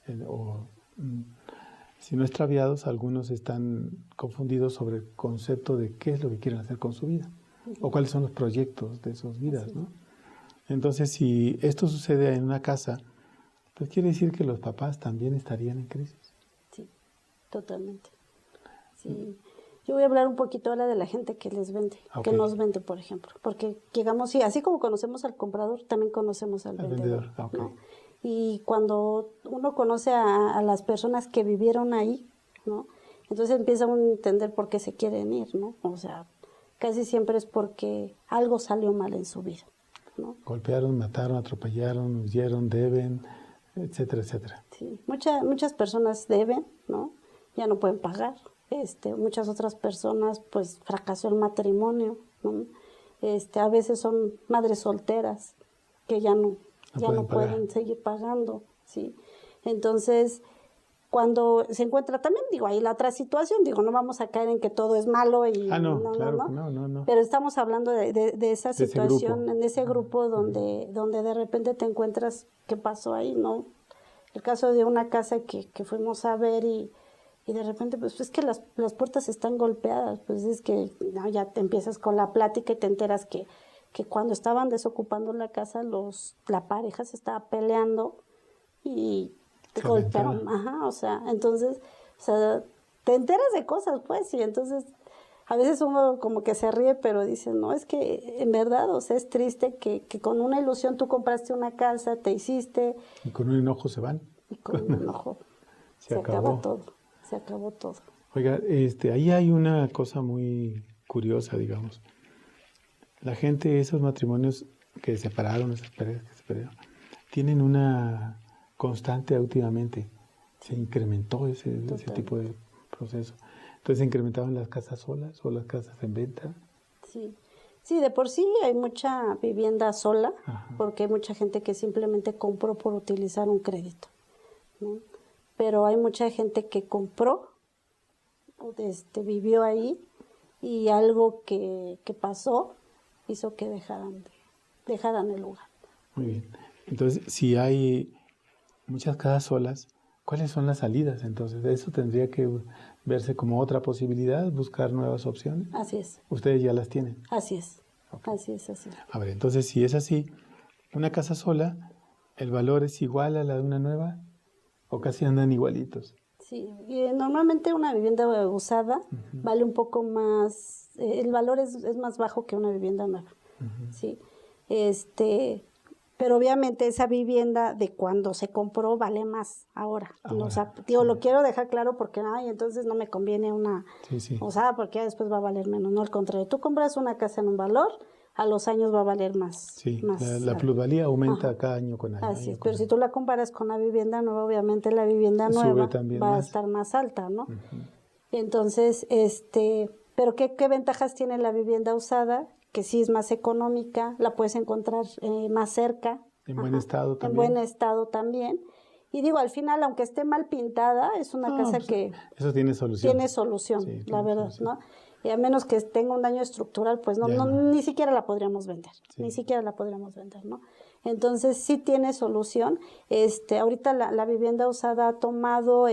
Si no extraviados, algunos están confundidos sobre el concepto de qué es lo que quieren hacer con su vida o cuáles son los proyectos de sus vidas, ¿no? Entonces, si esto sucede en una casa, pues quiere decir que los papás también estarían en crisis. Sí, totalmente. Sí. Yo voy a hablar un poquito ahora de la gente que les vende, que nos vende, por ejemplo, porque llegamos, y así como conocemos al comprador, también conocemos al vendedor, ¿no? Y cuando uno conoce a las personas que vivieron ahí, ¿no? Entonces empieza uno a entender por qué se quieren ir, ¿no? O sea, casi siempre es porque algo salió mal en su vida, ¿no? Golpearon, mataron, atropellaron, huyeron, deben, etcétera, etcétera. Sí, muchas personas deben, ¿no? Ya no pueden pagar. Muchas otras personas, pues, fracasó el matrimonio, ¿no? A veces son madres solteras que ya no pueden seguir pagando, ¿sí? Entonces, cuando se encuentra también, digo, ahí la otra situación, digo, no vamos a caer en que todo es malo y no. Pero estamos hablando de esa situación, grupo. en ese grupo donde de repente te encuentras qué pasó ahí, ¿no? El caso de una casa que fuimos a ver y de repente, pues es que las puertas están golpeadas, pues es que no, ya te empiezas con la plática y te enteras que cuando estaban desocupando la casa, la pareja se estaba peleando y te golpearon, o sea, entonces, o sea, te enteras de cosas, pues, y entonces a veces uno como que se ríe, pero dice, no, es que en verdad, o sea, es triste que con una ilusión tú compraste una casa, te hiciste. Y con un enojo se van. Y con un enojo se acaba todo, se acabó todo. Oiga, ahí hay una cosa muy curiosa, digamos. La gente, esos matrimonios que se separaron, esas parejas que se separaron, tienen una constante últimamente. Se incrementó ese tipo de proceso. Entonces se incrementaban las casas solas o las casas en venta. Sí, de por sí hay mucha vivienda sola, porque hay mucha gente que simplemente compró por utilizar un crédito, ¿no? Pero hay mucha gente que compró, vivió ahí y algo que pasó hizo que dejaran el lugar. Muy bien. Entonces, si hay muchas casas solas, ¿cuáles son las salidas? Entonces, eso tendría que verse como otra posibilidad, buscar nuevas opciones. Así es. Ustedes ya las tienen. Así es. Okay. Así es. A ver, entonces, si es así, una casa sola, ¿el valor es igual a la de una nueva? ¿O casi andan igualitos? Sí, normalmente una vivienda usada vale un poco más, el valor es más bajo que una vivienda nueva, sí. Pero obviamente esa vivienda de cuando se compró vale más ahora. O sea, lo quiero dejar claro porque, entonces no me conviene una usada porque ya después va a valer menos. No, al contrario, tú compras una casa en un valor, a los años va a valer más. Sí, la plusvalía aumenta cada año con año. Así es, pero si tú la comparas con la vivienda nueva, obviamente la vivienda nueva va a estar más alta, ¿no? Entonces, pero ¿qué ventajas tiene la vivienda usada? Que sí es más económica, la puedes encontrar más cerca. En buen estado también. En buen estado también. Y digo, al final, aunque esté mal pintada, es una casa que... Eso tiene solución. Tiene solución, sí, la verdad, ¿no? Y a menos que tenga un daño estructural, pues ni siquiera la podríamos vender. Sí. Ni siquiera la podríamos vender, ¿no? Entonces, sí tiene solución. Ahorita la vivienda usada ha tomado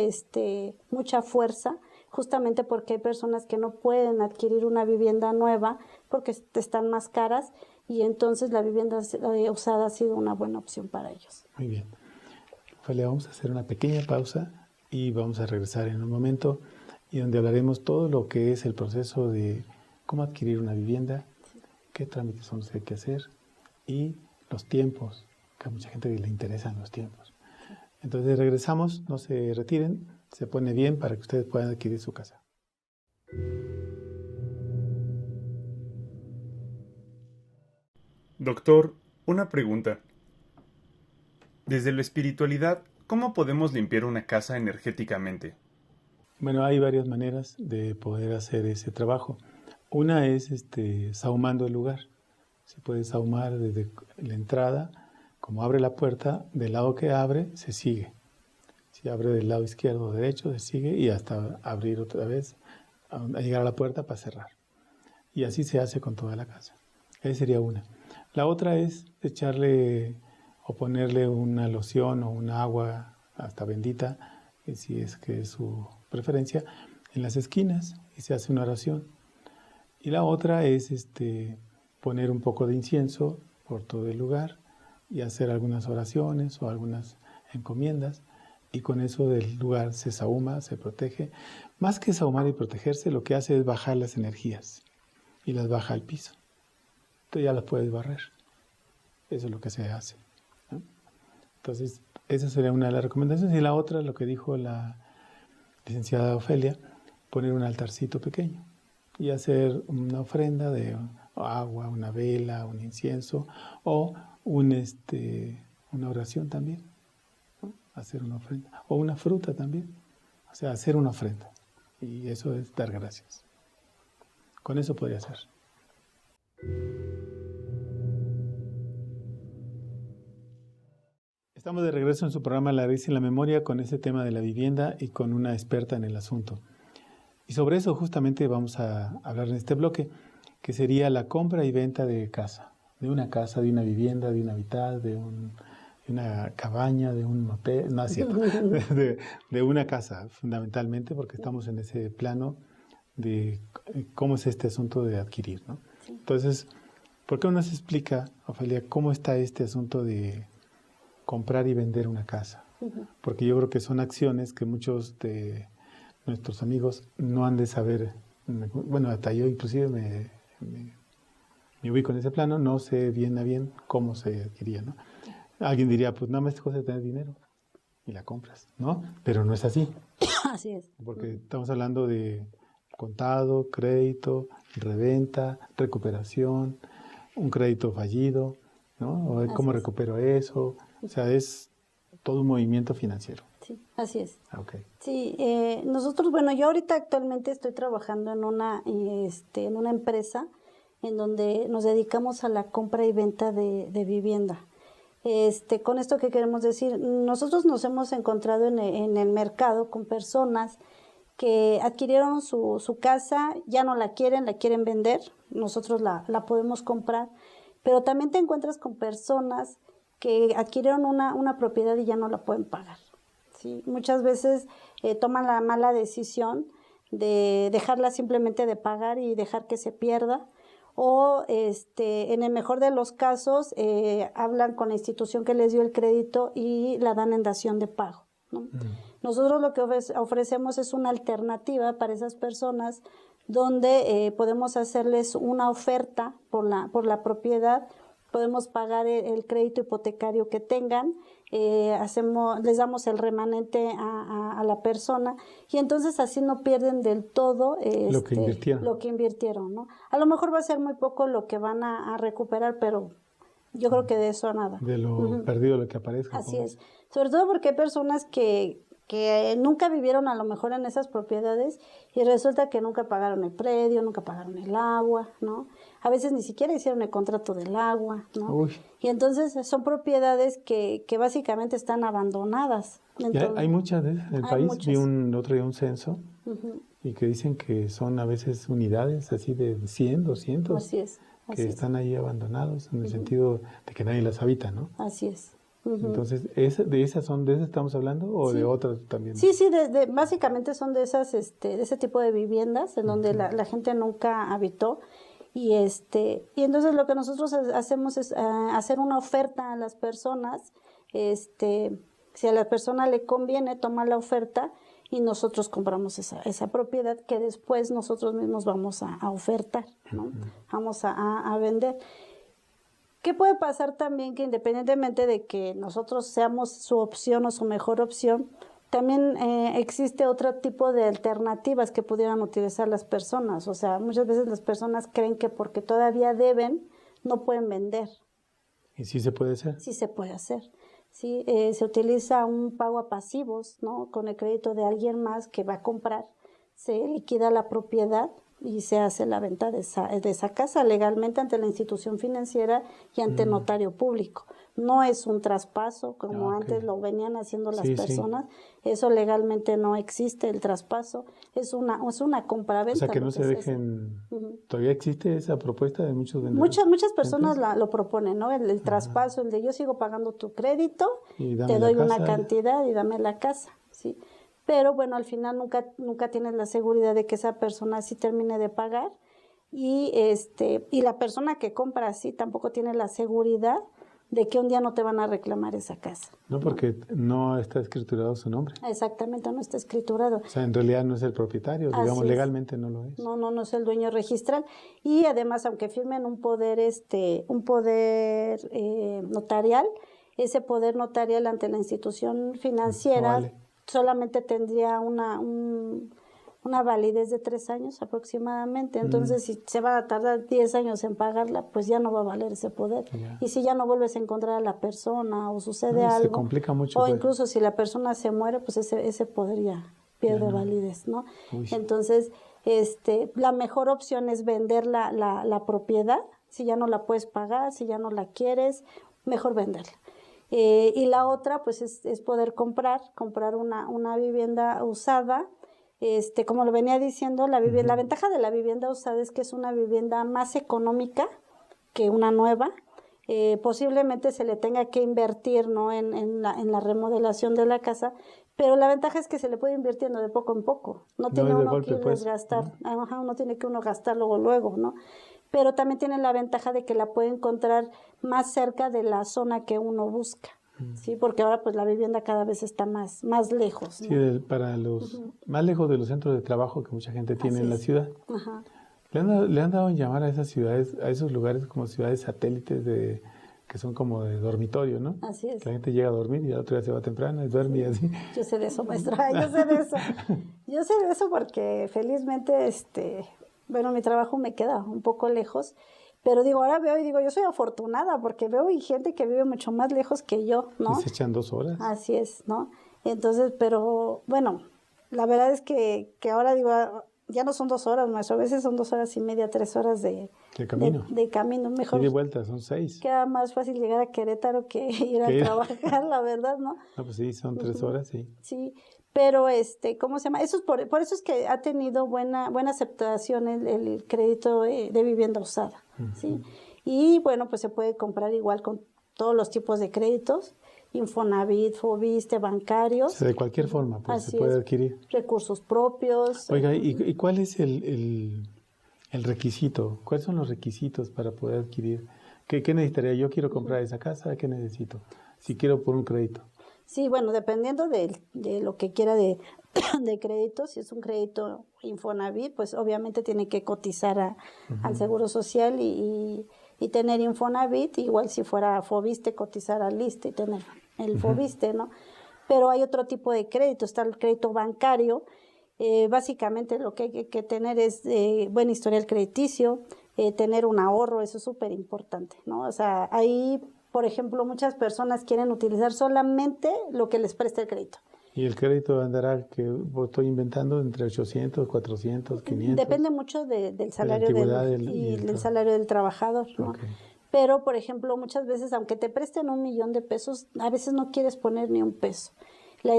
mucha fuerza, justamente porque hay personas que no pueden adquirir una vivienda nueva porque están más caras y entonces la vivienda usada ha sido una buena opción para ellos. Muy bien. Ofelia, vamos a hacer una pequeña pausa y vamos a regresar en un momento y donde hablaremos todo lo que es el proceso de cómo adquirir una vivienda, qué trámites son los que hay que hacer y los tiempos, que a mucha gente le interesan los tiempos. Entonces regresamos, no se retiren, se pone bien para que ustedes puedan adquirir su casa. Doctor, una pregunta. Desde la espiritualidad, ¿cómo podemos limpiar una casa energéticamente? Bueno, hay varias maneras de poder hacer ese trabajo. Una es sahumando el lugar. Se puede sahumar desde la entrada, como abre la puerta, del lado que abre, se sigue. Si abre del lado izquierdo o derecho, se sigue y hasta abrir otra vez, a llegar a la puerta para cerrar. Y así se hace con toda la casa. Esa sería una. La otra es echarle o ponerle una loción o un agua hasta bendita, si es que es su preferencia, en las esquinas y se hace una oración. Y la otra es poner un poco de incienso por todo el lugar y hacer algunas oraciones o algunas encomiendas y con eso del lugar se sahuma, se protege. Más que sahumar y protegerse, lo que hace es bajar las energías y las baja al piso. Entonces ya las puedes barrer. Eso es lo que se hace, ¿no? Entonces, esa sería una de las recomendaciones. Y la otra, lo que dijo la licenciada Ofelia, poner un altarcito pequeño y hacer una ofrenda de agua, una vela, un incienso o una oración también, ¿no? Hacer una ofrenda o una fruta también, o sea, hacer una ofrenda y eso es dar gracias. Con eso podría ser. Estamos de regreso en su programa La Raíz y la Memoria con ese tema de la vivienda y con una experta en el asunto. Y sobre eso justamente vamos a hablar en este bloque, que sería la compra y venta de casa, de una vivienda, de un habitat, de una cabaña, de un hotel, no es cierto, de una casa fundamentalmente, porque estamos en ese plano de cómo es este asunto de adquirir, ¿no? Sí. Entonces, ¿por qué no nos explica, Ofelia, cómo está este asunto de comprar y vender una casa? Porque yo creo que son acciones que muchos de nuestros amigos no han de saber. Bueno, hasta yo inclusive me ubico en ese plano, no sé bien a bien cómo se adquiría, ¿no? Alguien diría, pues nada más es cosa de tener dinero y la compras, ¿no? Pero no es así. Así es. Porque estamos hablando de contado, crédito, reventa, recuperación, un crédito fallido, ¿no? O cómo recupero eso. O sea, es todo un movimiento financiero. Sí, así es. Okay. Sí, nosotros, bueno, yo ahorita actualmente estoy trabajando en una empresa en donde nos dedicamos a la compra y venta de vivienda. Con esto, ¿qué queremos decir? Nosotros nos hemos encontrado en el mercado con personas que adquirieron su casa, ya no la quieren vender, nosotros la podemos comprar, pero también te encuentras con personas que adquirieron una propiedad y ya no la pueden pagar, ¿sí? Muchas veces toman la mala decisión de dejarla simplemente de pagar y dejar que se pierda, o en el mejor de los casos hablan con la institución que les dio el crédito y la dan en dación de pago, ¿no? Nosotros lo que ofrecemos es una alternativa para esas personas donde podemos hacerles una oferta por la propiedad, podemos pagar el crédito hipotecario que tengan, les damos el remanente a la persona y entonces así no pierden del todo lo que invirtieron, ¿no? A lo mejor va a ser muy poco lo que van a recuperar, pero yo creo que de eso a nada. De lo perdido, lo que aparezca. Así es. Sobre todo porque hay personas que nunca vivieron a lo mejor en esas propiedades y resulta que nunca pagaron el predio, nunca pagaron el agua, ¿no? A veces ni siquiera hicieron el contrato del agua, ¿no? Uy. Y entonces son propiedades que básicamente están abandonadas. Entonces, hay muchas en el país. Muchas. Vi otro día un censo y que dicen que son a veces unidades así de 100, 200 así es, que están ahí abandonados en el sentido de que nadie las habita, ¿no? Así es. Entonces, ¿de esas estamos hablando o de otras también? Sí, básicamente son de esas, de ese tipo de viviendas en donde la gente nunca habitó y entonces lo que nosotros hacemos es hacer una oferta a las personas, si a la persona le conviene, toma la oferta y nosotros compramos esa propiedad que después nosotros mismos vamos a ofertar, ¿no? Vamos a vender. ¿Qué puede pasar también? Que independientemente de que nosotros seamos su opción o su mejor opción, también existe otro tipo de alternativas que pudieran utilizar las personas. O sea, muchas veces las personas creen que porque todavía deben, no pueden vender. ¿Y sí se puede hacer? Sí se puede hacer. Sí, se utiliza un pago a pasivos, ¿no? Con el crédito de alguien más que va a comprar, se liquida la propiedad y se hace la venta de esa casa legalmente ante la institución financiera y ante notario público. No es un traspaso como antes lo venían haciendo las personas. Sí. Eso legalmente no existe, el traspaso. Es una compraventa. O sea, que no se dejen... ¿Todavía existe esa propuesta de muchos vendedores? Muchas personas lo proponen, ¿no? El traspaso, el de yo sigo pagando tu crédito, te doy una cantidad y dame la casa, ¿sí? Pero bueno, al final nunca tienes la seguridad de que esa persona sí termine de pagar y la persona que compra así tampoco tiene la seguridad de que un día no te van a reclamar esa casa. No, porque no está escriturado su nombre. Exactamente, no está escriturado. O sea, en realidad no es el propietario, digamos, legalmente no lo es. No es el dueño registral. Y además, aunque firmen un poder notarial, ese poder notarial ante la institución financiera solamente tendría una validez de 3 años aproximadamente. Entonces, si se va a tardar 10 años en pagarla, pues ya no va a valer ese poder. Ya. Y si ya no vuelves a encontrar a la persona o sucede Se algo, complica mucho. o Pues. incluso si la persona se muere, pues ese poder ya pierde Ya no. validez, ¿no? Uy. Entonces, la mejor opción es vender la propiedad. Si ya no la puedes pagar, si ya no la quieres, mejor venderla. Y la otra, pues, es poder comprar una vivienda usada. Como lo venía diciendo, la ventaja de la vivienda usada es que es una vivienda más económica que una nueva. Posiblemente se le tenga que invertir, ¿no?, en la remodelación de la casa, pero la ventaja es que se le puede ir invirtiendo de poco en poco. No tiene es de uno golpe, que ir pues, desgastar, no tiene que uno gastar luego, ¿no? Pero también tiene la ventaja de que la puede encontrar más cerca de la zona que uno busca, ¿sí? Porque ahora pues la vivienda cada vez está más lejos, ¿no? Sí, para los más lejos de los centros de trabajo que mucha gente tiene Así en la es. ciudad. Ajá. Le han dado en llamar a esas ciudades, a esos lugares como ciudades satélites que son como de dormitorio, ¿no? Así es. Que la gente llega a dormir y al otro día se va temprano y duerme y así. Yo sé de eso, maestra, yo sé de eso. Yo sé de eso porque felizmente, bueno, mi trabajo me queda un poco lejos, pero digo, ahora veo y digo, yo soy afortunada porque veo y gente que vive mucho más lejos que yo, ¿no? Y se echan 2 horas. Así es, ¿no? Entonces, pero bueno, la verdad es que ahora digo, ya no son 2 horas, maestro, a veces son 2 horas y media, 3 horas de camino. De camino, mejor. Y de vuelta, son 6. Queda más fácil llegar a Querétaro que ir a trabajar, la verdad, ¿no? No, pues sí, son 3 horas, sí. Sí, pero ¿cómo se llama? Eso es por eso es que ha tenido buena aceptación el crédito de vivienda usada, ¿sí? Y bueno, pues se puede comprar igual con todos los tipos de créditos, Infonavit, Foviste, bancarios. O sea, de cualquier forma, pues Así se puede es. adquirir. Recursos propios. Oiga, ¿y cuál es el requisito? ¿Cuáles son los requisitos para poder adquirir? ¿Qué necesitaría? Yo quiero comprar esa casa, ¿qué necesito? Si quiero por un crédito. Sí, bueno, dependiendo de lo que quiera de crédito, si es un crédito Infonavit, pues obviamente tiene que cotizar al Seguro Social y tener Infonavit, igual si fuera Foviste, cotizar al ISSSTE y tener el Foviste, ¿no? Pero hay otro tipo de crédito, está el crédito bancario. Básicamente lo que hay que tener es buen historial crediticio, tener un ahorro, eso es súper importante, ¿no? O sea, ahí, por ejemplo, muchas personas quieren utilizar solamente lo que les presta el crédito. ¿Y el crédito andará, que estoy inventando, entre 800, 400, 500? Depende mucho del salario del salario del trabajador, ¿no? Okay. Pero, por ejemplo, muchas veces, aunque te presten $1,000,000 de pesos, a veces no quieres poner ni un peso. Lo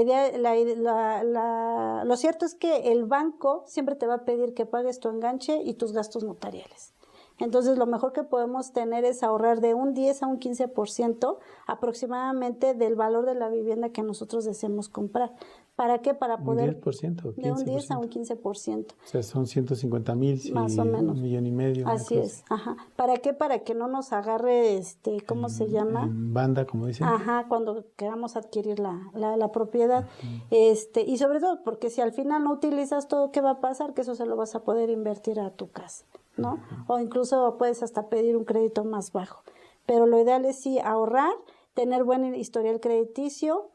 cierto es que el banco siempre te va a pedir que pagues tu enganche y tus gastos notariales. Entonces, lo mejor que podemos tener es ahorrar de un 10 a un 15% aproximadamente del valor de la vivienda que nosotros deseemos comprar. ¿Para qué? Para poder... ¿Un 10%? 15%. De un 10 a un 15%. O sea, son 150,000 más o menos. $1,500,000. Así es, ajá. ¿Para qué? Para que no nos agarre, ¿cómo se llama? En banda, como dicen. Ajá, cuando queramos adquirir la propiedad. Y sobre todo, porque si al final no utilizas todo, ¿qué va a pasar? Que eso se lo vas a poder invertir a tu casa, ¿no? O incluso puedes hasta pedir un crédito más bajo. Pero lo ideal es sí ahorrar, tener buen historial crediticio.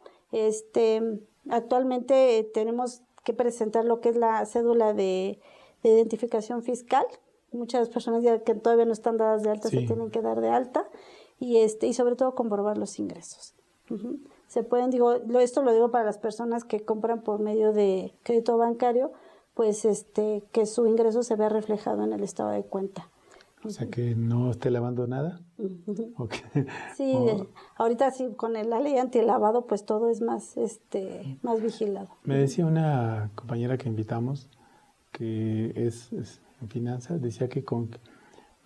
Actualmente tenemos que presentar lo que es la cédula de identificación fiscal. Muchas personas ya que todavía no están dadas de alta se tienen que dar de alta y sobre todo comprobar los ingresos. Se pueden, esto lo digo para las personas que compran por medio de crédito bancario, pues que su ingreso se vea reflejado en el estado de cuenta. O sea, que no esté lavando nada. Okay. Sí, ahorita sí, con la ley antilavado, pues todo es más vigilado. Me decía una compañera que invitamos, que es en finanzas, decía que con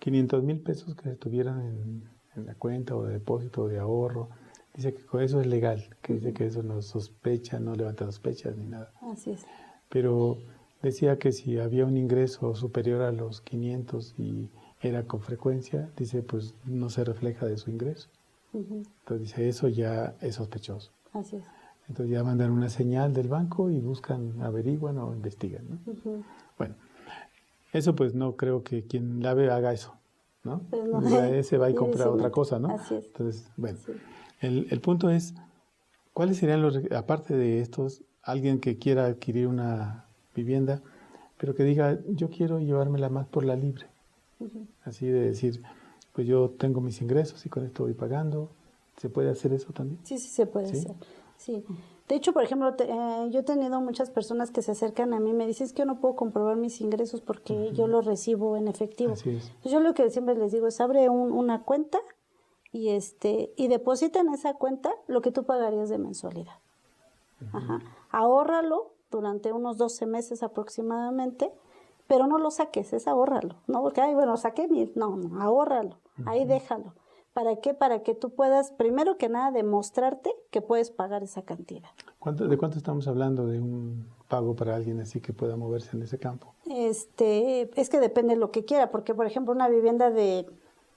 500,000 pesos que tuvieran en la cuenta o de depósito o de ahorro, dice que con eso es legal, que dice que eso no sospecha, no levanta sospechas ni nada. Así es. Pero decía que si había un ingreso superior a los 500 y era con frecuencia, dice, pues no se refleja de su ingreso. Entonces dice, eso ya es sospechoso. Así es. Entonces ya mandan una señal del banco y buscan, averiguan o investigan, ¿no? Bueno, eso pues no creo que quien lave haga eso, ¿no? Pues no. Ya se va y compra otra cosa, ¿no? Así es. Entonces, bueno, Sí. el punto es, ¿cuáles serían aparte de estos, alguien que quiera adquirir una vivienda, pero que diga, yo quiero llevármela más por la libre. Así de decir, pues yo tengo mis ingresos y con esto voy pagando. ¿Se puede hacer eso también? Sí, sí se puede ¿Sí? hacer. Sí. De hecho, por ejemplo, yo he tenido muchas personas que se acercan a mí y me dicen, es que yo no puedo comprobar mis ingresos porque yo los recibo en efectivo. Así es. Entonces, yo lo que siempre les digo es, abre una cuenta y deposita en esa cuenta lo que tú pagarías de mensualidad. Ajá. Ahórralo durante unos 12 meses aproximadamente, pero no lo saques, es ahórralo. No porque, ay, bueno, saqué no, ahórralo, ahí déjalo. ¿Para qué? Para que tú puedas, primero que nada, demostrarte que puedes pagar esa cantidad. ¿De cuánto estamos hablando de un pago para alguien así que pueda moverse en ese campo? Es que depende de lo que quiera, porque por ejemplo una vivienda de,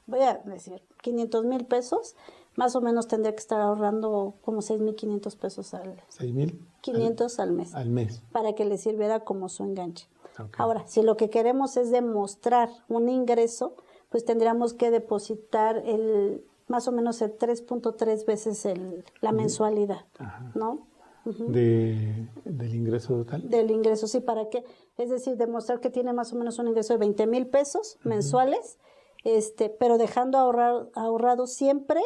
voy a decir, 500,000 pesos, más o menos tendría que estar ahorrando como 6,500 pesos al 6,500 al mes. Al mes. Para que le sirviera como su enganche. Okay. Ahora, si lo que queremos es demostrar un ingreso, pues tendríamos que depositar más o menos el 3.3 veces la mensualidad, ¿no? ¿Del ingreso total? Del ingreso, sí, ¿para qué? Es decir, demostrar que tiene más o menos un ingreso de 20,000 pesos mensuales, pero dejando ahorrado siempre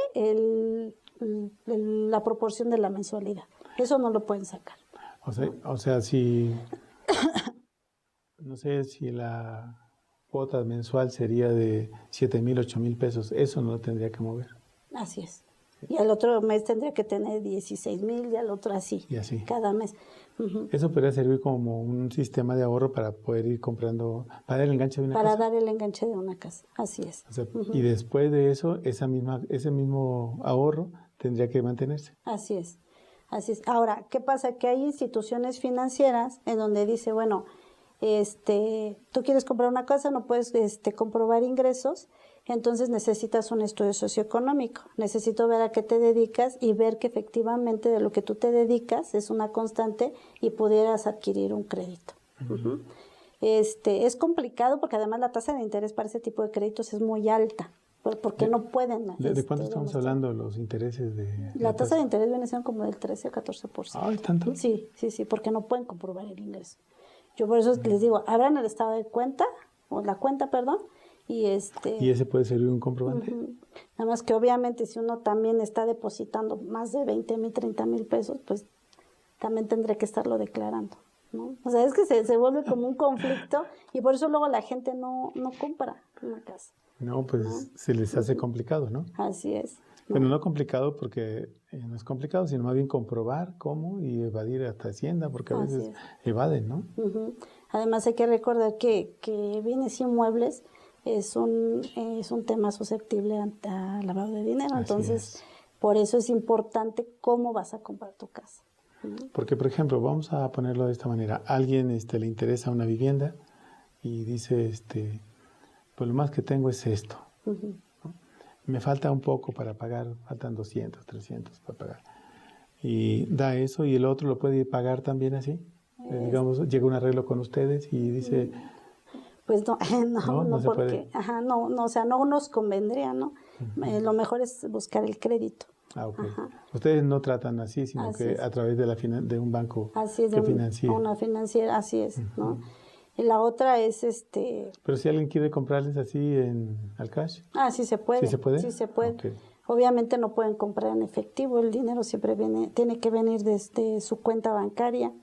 la proporción de la mensualidad. Eso no lo pueden sacar. O sea, si no sé si la cuota mensual sería de 7,000, 8,000 pesos, eso no lo tendría que mover. Así es. Y al otro mes tendría que tener 16,000 y al otro así. Y así. Cada mes. Eso podría servir como un sistema de ahorro para poder ir comprando, para dar el enganche de una casa. Para dar el enganche de una casa, así es. O sea, y después de eso, ese mismo ahorro tendría que mantenerse. Así es. Así es. Ahora, ¿qué pasa? Que hay instituciones financieras en donde dice, bueno, tú quieres comprar una casa, no puedes comprobar ingresos, entonces necesitas un estudio socioeconómico. Necesito ver a qué te dedicas y ver que efectivamente de lo que tú te dedicas es una constante y pudieras adquirir un crédito. Es complicado porque además la tasa de interés para ese tipo de créditos es muy alta, porque no pueden. ¿De cuánto estamos hablando los intereses de la tasa de interés viene siendo como del 13 a 14%. ¿Ay, tanto? Sí, porque no pueden comprobar el ingreso. Yo por eso les digo, abran el estado de cuenta, o la cuenta, perdón, y ¿Y ese puede servir un comprobante? Nada más que obviamente si uno también está depositando más de 20,000, 30,000 pesos, pues también tendré que estarlo declarando, ¿no? O sea, es que se vuelve como un conflicto y por eso luego la gente no compra una casa. No, pues se les hace complicado, ¿no? Así es. Bueno, no complicado porque no es complicado, sino más bien comprobar cómo y evadir hasta Hacienda, porque a veces evaden, ¿no? Además hay que recordar que bienes inmuebles es un tema susceptible a lavado de dinero, entonces por eso es importante cómo vas a comprar tu casa. Porque, por ejemplo, vamos a ponerlo de esta manera, a alguien le interesa una vivienda y dice, pues lo más que tengo es esto. Me falta un poco para pagar, faltan 200, 300 para pagar. Y da eso y el otro lo puede pagar también así. Digamos, llega un arreglo con ustedes y dice... Pues no porque, puede. O sea, no nos convendría, ¿no? Lo mejor es buscar el crédito. Ok. Ustedes no tratan así, sino así que es. A través de un banco que financia. Una financiera, así es, ¿no? Y la otra es Pero si alguien quiere comprarles así al cash. Sí se puede. ¿Sí se puede? Sí se puede. Okay. Obviamente no pueden comprar en efectivo, el dinero siempre tiene que venir desde su cuenta bancaria.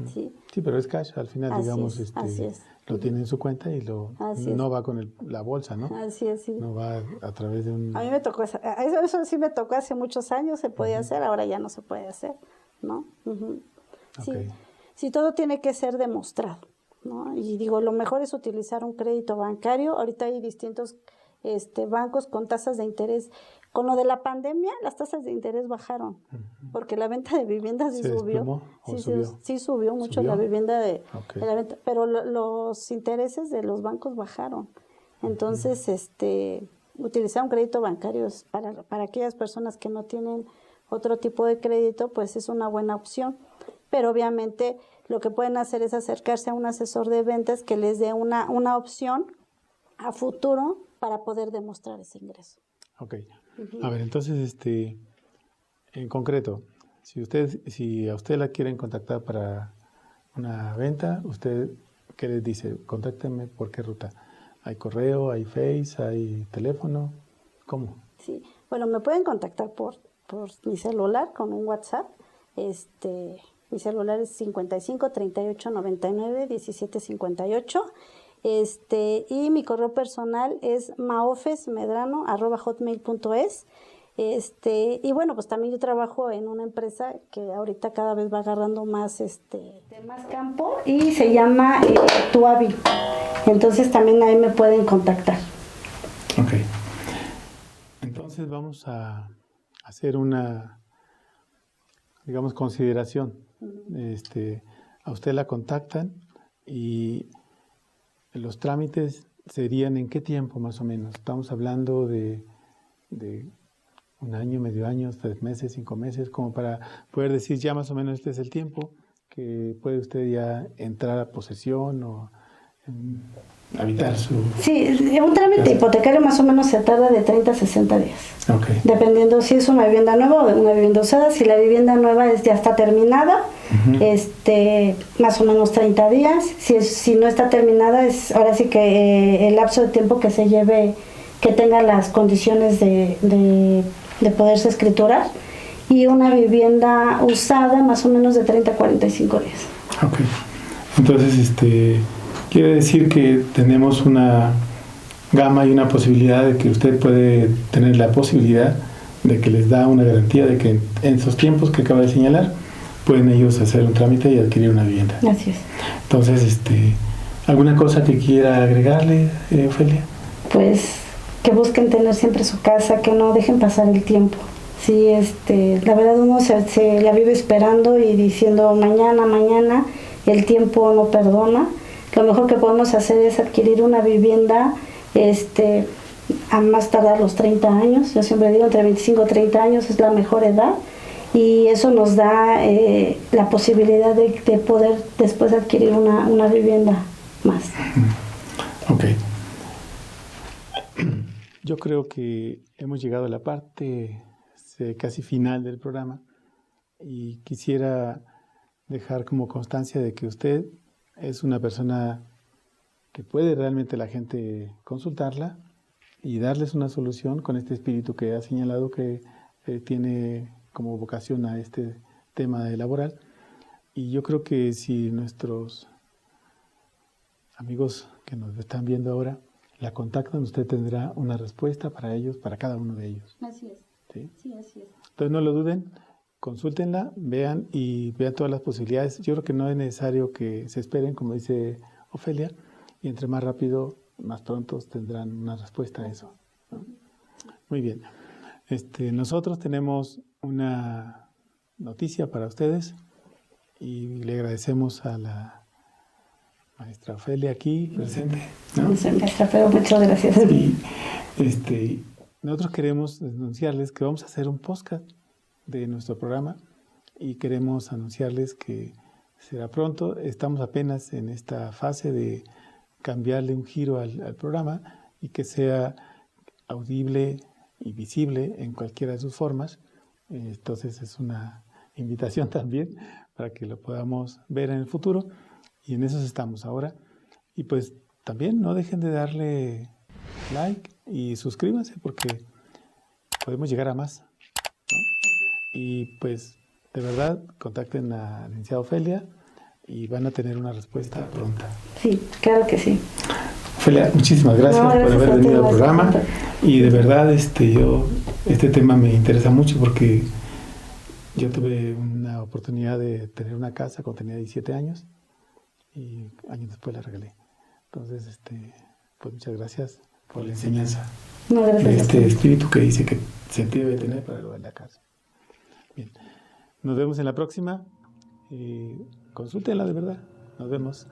¿Sí? Sí, pero es cash, al final, digamos, así es. Lo tiene en su cuenta y no va con la bolsa, ¿no? Así es, sí. No va a través de un... A mí me tocó, eso sí me tocó hace muchos años, se podía hacer, ahora ya no se puede hacer, ¿no? Okay. Sí, todo tiene que ser demostrado, ¿no? Y digo, lo mejor es utilizar un crédito bancario. Ahorita hay distintos bancos con tasas de interés. Con lo de la pandemia, las tasas de interés bajaron, porque la venta de viviendas sí subió. Sí subió mucho la vivienda de la venta, pero los intereses de los bancos bajaron. Entonces, utilizar un crédito bancario para aquellas personas que no tienen otro tipo de crédito, pues es una buena opción. Pero obviamente lo que pueden hacer es acercarse a un asesor de ventas que les dé una opción a futuro para poder demostrar ese ingreso. Ok. A ver, entonces, en concreto, si a usted la quieren contactar para una venta, usted ¿qué les dice? Contáctenme, ¿por qué ruta? ¿Hay correo, hay Face, hay teléfono? ¿Cómo? Sí, bueno, me pueden contactar por mi celular con un WhatsApp. Mi celular es 55 38 99 17 58. Y mi correo personal es maofesmedrano@hotmail.es. Y bueno, pues también yo trabajo en una empresa que ahorita cada vez va agarrando más más campo y se llama Tuavi. Entonces también ahí me pueden contactar. Ok. Entonces vamos a hacer una, digamos, consideración. A usted la contactan y los trámites serían ¿en qué tiempo más o menos? Estamos hablando de un año, medio año, 3 meses, 5 meses, como para poder decir ya más o menos este es el tiempo que puede usted ya entrar a posesión o habitar su... Sí, un trámite hipotecario más o menos se tarda de 30 a 60 días. Okay. Dependiendo si es una vivienda nueva o de una vivienda usada. Si la vivienda nueva ya está terminada, más o menos 30 días. Si no está terminada, ahora sí que el lapso de tiempo que se lleve, que tenga las condiciones de poderse escriturar. Y una vivienda usada más o menos de 30 a 45 días. Ok. Entonces, quiere decir que tenemos una gama y una posibilidad de que usted puede tener la posibilidad de que les da una garantía de que en esos tiempos que acaba de señalar pueden ellos hacer un trámite y adquirir una vivienda. Así es. Entonces, ¿alguna cosa que quiera agregarle, Ofelia? Pues que busquen tener siempre su casa, que no dejen pasar el tiempo. Sí, la verdad uno se la vive esperando y diciendo mañana, el tiempo no perdona. Lo mejor que podemos hacer es adquirir una vivienda a más tardar los 30 años. Yo siempre digo entre 25 y 30 años es la mejor edad y eso nos da la posibilidad de poder después adquirir una vivienda más. Ok. Yo creo que hemos llegado a la parte casi final del programa y quisiera dejar como constancia de que usted es una persona que puede realmente la gente consultarla y darles una solución con este espíritu que ha señalado que tiene como vocación a este tema de laboral. Y yo creo que si nuestros amigos que nos están viendo ahora la contactan, usted tendrá una respuesta para ellos, para cada uno de ellos. Así es. ¿Sí? Sí, así es. Entonces no lo duden, consúltenla, vean todas las posibilidades. Yo creo que no es necesario que se esperen, como dice Ofelia, y entre más rápido, más pronto tendrán una respuesta a eso, ¿no? Muy bien. Nosotros tenemos una noticia para ustedes y le agradecemos a la maestra Ofelia aquí presente, ¿no? Maestra, pero muchas gracias. Y nosotros queremos anunciarles que vamos a hacer un podcast de nuestro programa y queremos anunciarles que será pronto. Estamos apenas en esta fase de cambiarle un giro al programa y que sea audible y visible en cualquiera de sus formas. Entonces es una invitación también para que lo podamos ver en el futuro y en eso estamos ahora. Y pues también no dejen de darle like y suscríbanse porque podemos llegar a más, ¿no? Y pues de verdad contacten a la licenciada Ofelia y van a tener una respuesta pronta. Sí, claro que sí. Ofelia, muchísimas gracias, por haber venido al programa y de verdad este tema me interesa mucho porque yo tuve una oportunidad de tener una casa cuando tenía 17 años y años después la regalé. Entonces, pues muchas gracias por la enseñanza de este espíritu que dice que se debe tener para lo de la casa. Bien, nos vemos en la próxima. Consúltenla de verdad. Nos vemos.